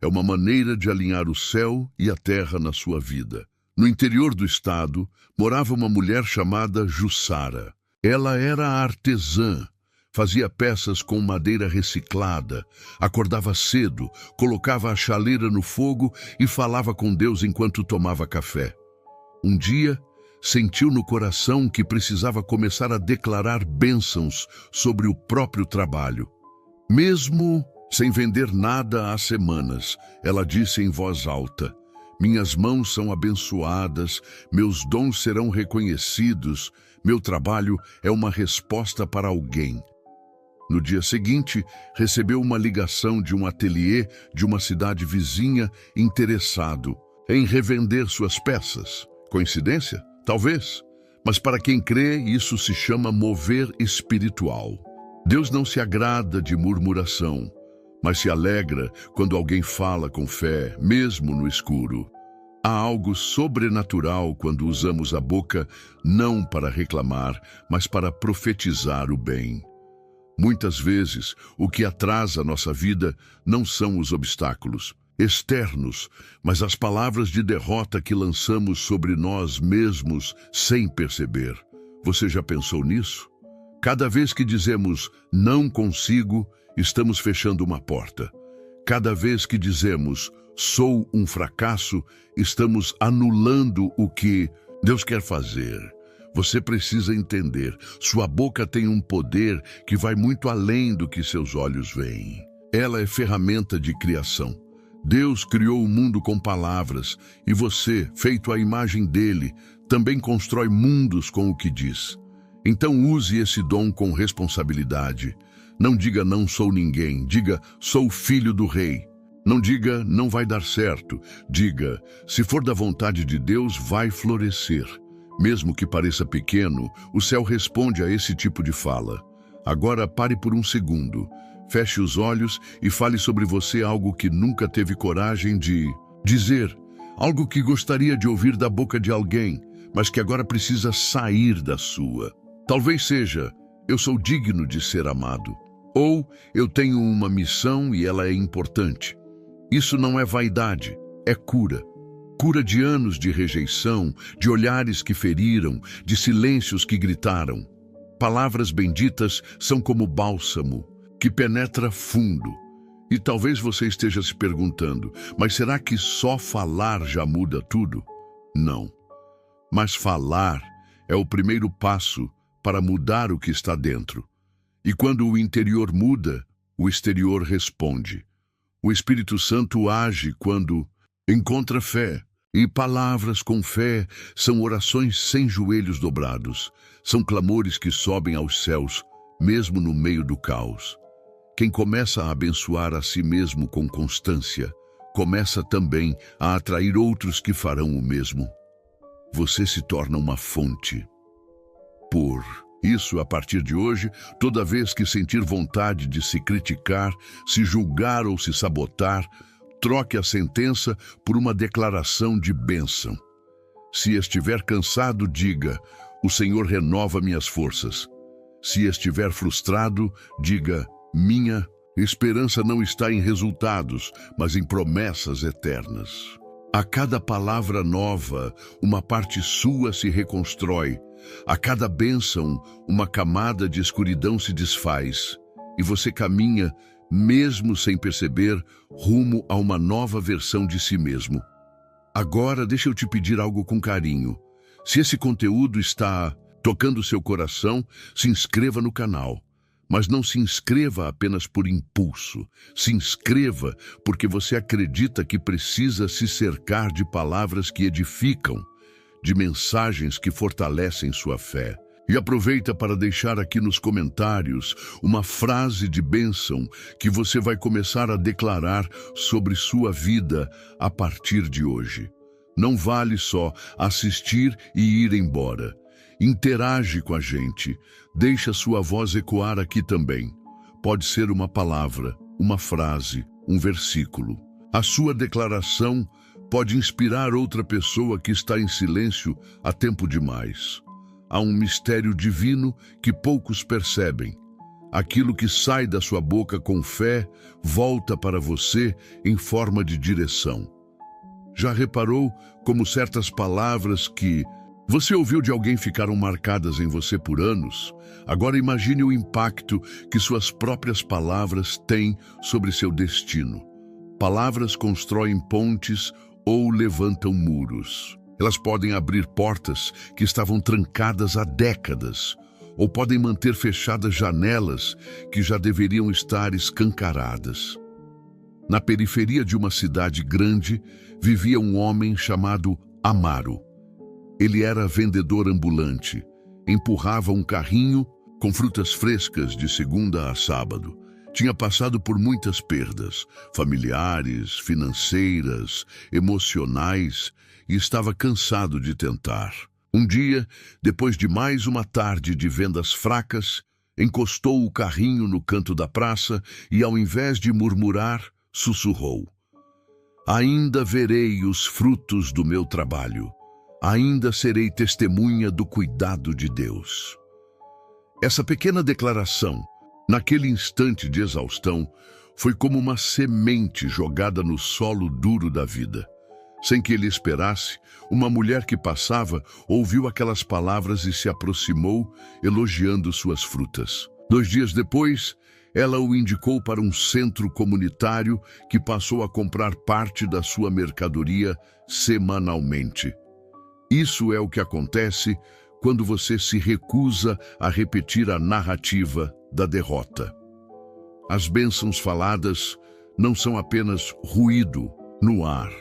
É uma maneira de alinhar o céu e a terra na sua vida. No interior do estado, morava uma mulher chamada Jussara. Ela era artesã, fazia peças com madeira reciclada, acordava cedo, colocava a chaleira no fogo e falava com Deus enquanto tomava café. Um dia, sentiu no coração que precisava começar a declarar bênçãos sobre o próprio trabalho. Mesmo sem vender nada há semanas, ela disse em voz alta: minhas mãos são abençoadas, meus dons serão reconhecidos, meu trabalho é uma resposta para alguém. No dia seguinte, recebeu uma ligação de um ateliê de uma cidade vizinha interessado em revender suas peças. Coincidência? Talvez. Mas para quem crê, isso se chama mover espiritual. Deus não se agrada de murmuração, mas se alegra quando alguém fala com fé, mesmo no escuro. Há algo sobrenatural quando usamos a boca não para reclamar, mas para profetizar o bem. Muitas vezes, o que atrasa nossa vida não são os obstáculos externos, mas as palavras de derrota que lançamos sobre nós mesmos sem perceber. Você já pensou nisso? Cada vez que dizemos não consigo, estamos fechando uma porta. Cada vez que dizemos sou um fracasso, estamos anulando o que Deus quer fazer. Você precisa entender, sua boca tem um poder que vai muito além do que seus olhos veem. Ela é ferramenta de criação. Deus criou o mundo com palavras, e você, feito à imagem dele, também constrói mundos com o que diz. Então use esse dom com responsabilidade. Não diga não sou ninguém, diga sou filho do rei. Não diga não vai dar certo, diga se for da vontade de Deus vai florescer. Mesmo que pareça pequeno, o céu responde a esse tipo de fala. Agora pare por um segundo, feche os olhos e fale sobre você algo que nunca teve coragem de dizer, algo que gostaria de ouvir da boca de alguém, mas que agora precisa sair da sua. Talvez seja, eu sou digno de ser amado, ou eu tenho uma missão e ela é importante. Isso não é vaidade, é cura. Cura de anos de rejeição, de olhares que feriram, de silêncios que gritaram. Palavras benditas são como bálsamo, que penetra fundo. E talvez você esteja se perguntando, mas será que só falar já muda tudo? Não. Mas falar é o primeiro passo para mudar o que está dentro. E quando o interior muda, o exterior responde. O Espírito Santo age quando encontra fé. E palavras com fé são orações sem joelhos dobrados. São clamores que sobem aos céus, mesmo no meio do caos. Quem começa a abençoar a si mesmo com constância, começa também a atrair outros que farão o mesmo. Você se torna uma fonte. Por isso, a partir de hoje, toda vez que sentir vontade de se criticar, se julgar ou se sabotar, troque a sentença por uma declaração de bênção. Se estiver cansado, diga, o Senhor renova minhas forças. Se estiver frustrado, diga, minha esperança não está em resultados, mas em promessas eternas. A cada palavra nova, uma parte sua se reconstrói. A cada bênção, uma camada de escuridão se desfaz. E você caminha, mesmo sem perceber, rumo a uma nova versão de si mesmo. Agora, deixa eu te pedir algo com carinho. Se esse conteúdo está tocando seu coração, se inscreva no canal. Mas não se inscreva apenas por impulso. Se inscreva porque você acredita que precisa se cercar de palavras que edificam, de mensagens que fortalecem sua fé. E aproveita para deixar aqui nos comentários uma frase de bênção que você vai começar a declarar sobre sua vida a partir de hoje. Não vale só assistir e ir embora. Interage com a gente. Deixa sua voz ecoar aqui também. Pode ser uma palavra, uma frase, um versículo. A sua declaração pode inspirar outra pessoa que está em silêncio há tempo demais. Há um mistério divino que poucos percebem. Aquilo que sai da sua boca com fé volta para você em forma de direção. Já reparou como certas palavras que você ouviu de alguém ficaram marcadas em você por anos? Agora imagine o impacto que suas próprias palavras têm sobre seu destino. Palavras constroem pontes ou levantam muros. Elas podem abrir portas que estavam trancadas há décadas, ou podem manter fechadas janelas que já deveriam estar escancaradas. Na periferia de uma cidade grande, vivia um homem chamado Amaro. Ele era vendedor ambulante, empurrava um carrinho com frutas frescas de segunda a sábado. Tinha passado por muitas perdas, familiares, financeiras, emocionais, e estava cansado de tentar. Um dia, depois de mais uma tarde de vendas fracas, encostou o carrinho no canto da praça e, ao invés de murmurar, sussurrou: "Ainda verei os frutos do meu trabalho. Ainda serei testemunha do cuidado de Deus." Essa pequena declaração, naquele instante de exaustão, foi como uma semente jogada no solo duro da vida. Sem que ele esperasse, uma mulher que passava ouviu aquelas palavras e se aproximou, elogiando suas frutas. 2 dias depois, ela o indicou para um centro comunitário que passou a comprar parte da sua mercadoria semanalmente. Isso é o que acontece quando você se recusa a repetir a narrativa da derrota. As bênçãos faladas não são apenas ruído no ar.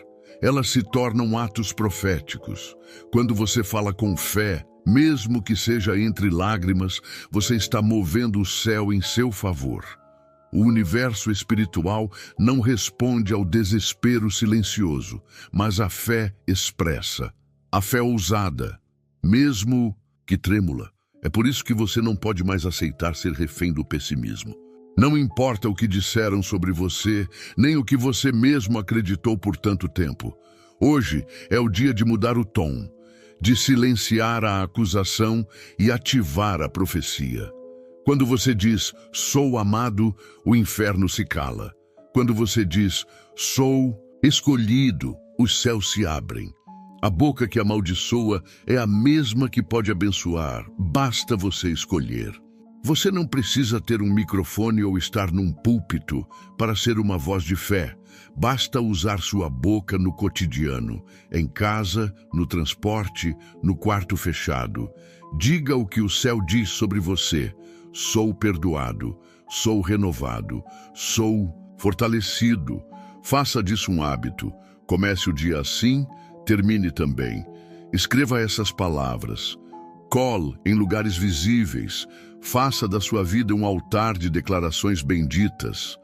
Elas se tornam atos proféticos. Quando você fala com fé, mesmo que seja entre lágrimas, você está movendo o céu em seu favor. O universo espiritual não responde ao desespero silencioso, mas à fé expressa, a fé ousada, mesmo que trêmula. É por isso que você não pode mais aceitar ser refém do pessimismo. Não importa o que disseram sobre você, nem o que você mesmo acreditou por tanto tempo. Hoje é o dia de mudar o tom, de silenciar a acusação e ativar a profecia. Quando você diz, "sou amado", o inferno se cala. Quando você diz, "sou escolhido", os céus se abrem. A boca que amaldiçoa é a mesma que pode abençoar, basta você escolher. Você não precisa ter um microfone ou estar num púlpito para ser uma voz de fé. Basta usar sua boca no cotidiano, em casa, no transporte, no quarto fechado. Diga o que o céu diz sobre você. Sou perdoado, sou renovado, sou fortalecido. Faça disso um hábito. Comece o dia assim, termine também. Escreva essas palavras. Cole em lugares visíveis. Faça da sua vida um altar de declarações benditas.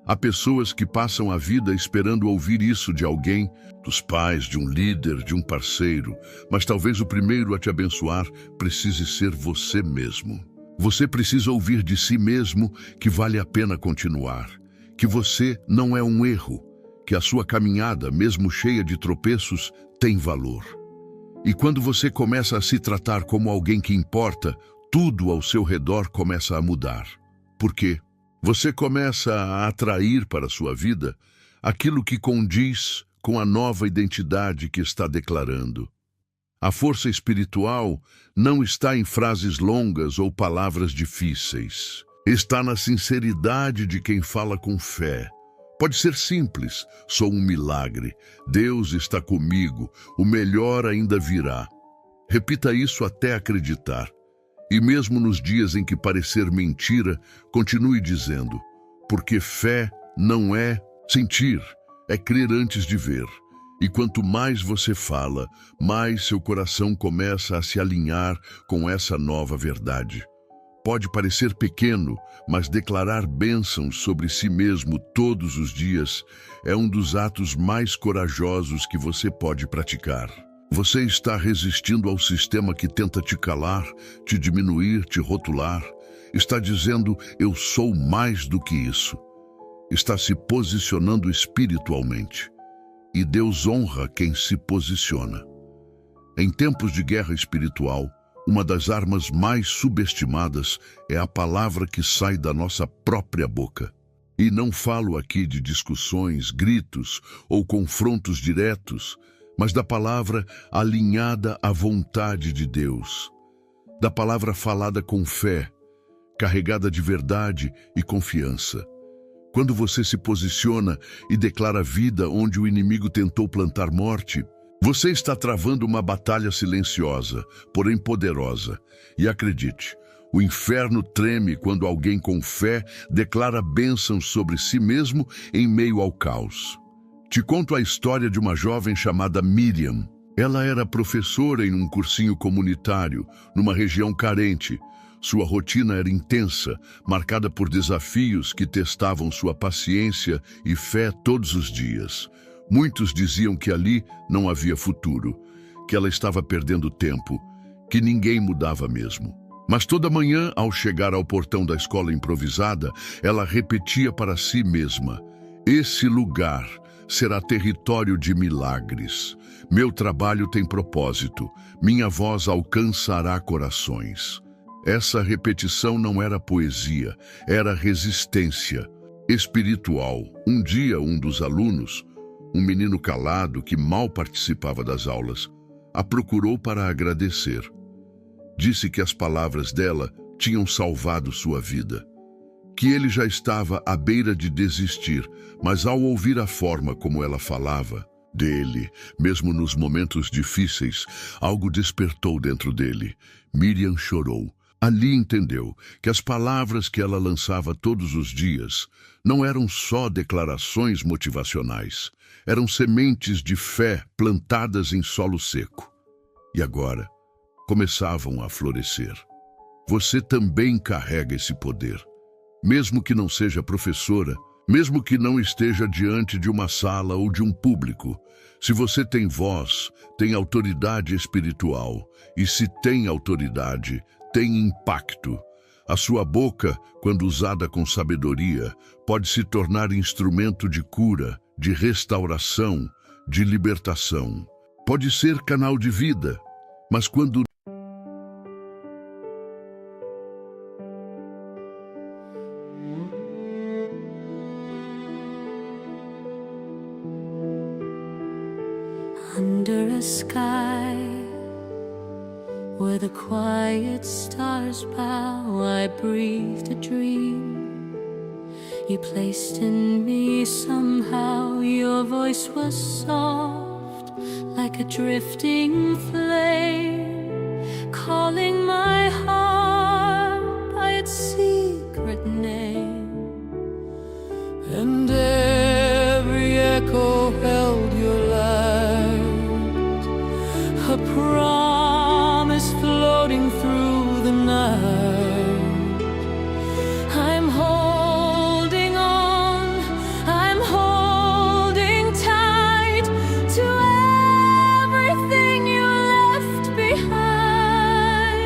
Há pessoas que passam a vida esperando ouvir isso de alguém, dos pais, de um líder, de um parceiro, mas talvez o primeiro a te abençoar precise ser você mesmo. Você precisa ouvir de si mesmo que vale a pena continuar, que você não é um erro, que a sua caminhada, mesmo cheia de tropeços, tem valor. E quando você começa a se tratar como alguém que importa, tudo ao seu redor começa a mudar. Por quê? Você começa a atrair para a sua vida aquilo que condiz com a nova identidade que está declarando. A força espiritual não está em frases longas ou palavras difíceis. Está na sinceridade de quem fala com fé. Pode ser simples, sou um milagre, Deus está comigo, o melhor ainda virá. Repita isso até acreditar. E mesmo nos dias em que parecer mentira, continue dizendo, porque fé não é sentir, é crer antes de ver. E quanto mais você fala, mais seu coração começa a se alinhar com essa nova verdade. Pode parecer pequeno, mas declarar bênçãos sobre si mesmo todos os dias é um dos atos mais corajosos que você pode praticar. Você está resistindo ao sistema que tenta te calar, te diminuir, te rotular. Está dizendo, eu sou mais do que isso. Está se posicionando espiritualmente. E Deus honra quem se posiciona. Em tempos de guerra espiritual, uma das armas mais subestimadas é a palavra que sai da nossa própria boca. E não falo aqui de discussões, gritos ou confrontos diretos, mas da palavra alinhada à vontade de Deus. Da palavra falada com fé, carregada de verdade e confiança. Quando você se posiciona e declara vida onde o inimigo tentou plantar morte, você está travando uma batalha silenciosa, porém poderosa. E acredite, o inferno treme quando alguém com fé declara bênçãos sobre si mesmo em meio ao caos. Te conto a história de uma jovem chamada Miriam. Ela era professora em um cursinho comunitário, numa região carente. Sua rotina era intensa, marcada por desafios que testavam sua paciência e fé todos os dias. Muitos diziam que ali não havia futuro, que ela estava perdendo tempo, que ninguém mudava mesmo. Mas toda manhã, ao chegar ao portão da escola improvisada, ela repetia para si mesma: esse lugar será território de milagres. Meu trabalho tem propósito, minha voz alcançará corações. Essa repetição não era poesia, era resistência espiritual. Um dia, um dos alunos, um menino calado que mal participava das aulas, a procurou para agradecer. Disse que as palavras dela tinham salvado sua vida, que ele já estava à beira de desistir, mas ao ouvir a forma como ela falava dele, mesmo nos momentos difíceis, algo despertou dentro dele. Miriam chorou. Ali entendeu que as palavras que ela lançava todos os dias não eram só declarações motivacionais, eram sementes de fé plantadas em solo seco. E agora começavam a florescer. Você também carrega esse poder. Mesmo que não seja professora, mesmo que não esteja diante de uma sala ou de um público, se você tem voz, tem autoridade espiritual. E se tem autoridade, tem impacto. A sua boca, quando usada com sabedoria, pode se tornar instrumento de cura, de restauração, de libertação. Pode ser canal de vida, mas quando under a sky where the quiet stars bow, I breathed a dream you placed in me somehow. Your voice was soft like a drifting flame, calling my heart by its secret name. And every echo held your light, a promise floating through the night. I'm holding on, I'm holding tight to everything you left behind.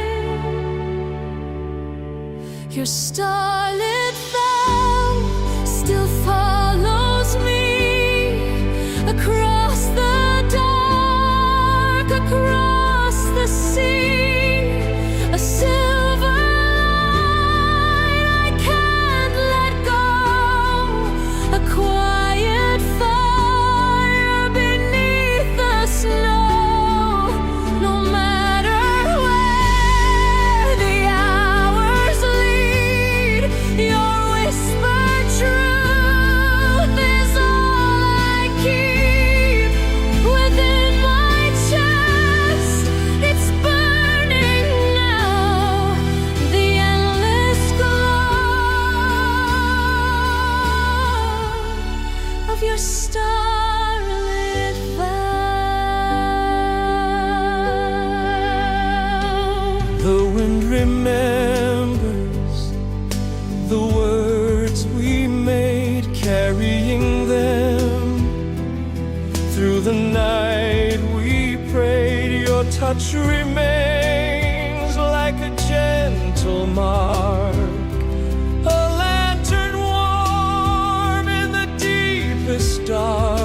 Your starlit vow still follows me across the dark, across the sea. A silver touch remains like a gentle mark, a lantern warm in the deepest dark.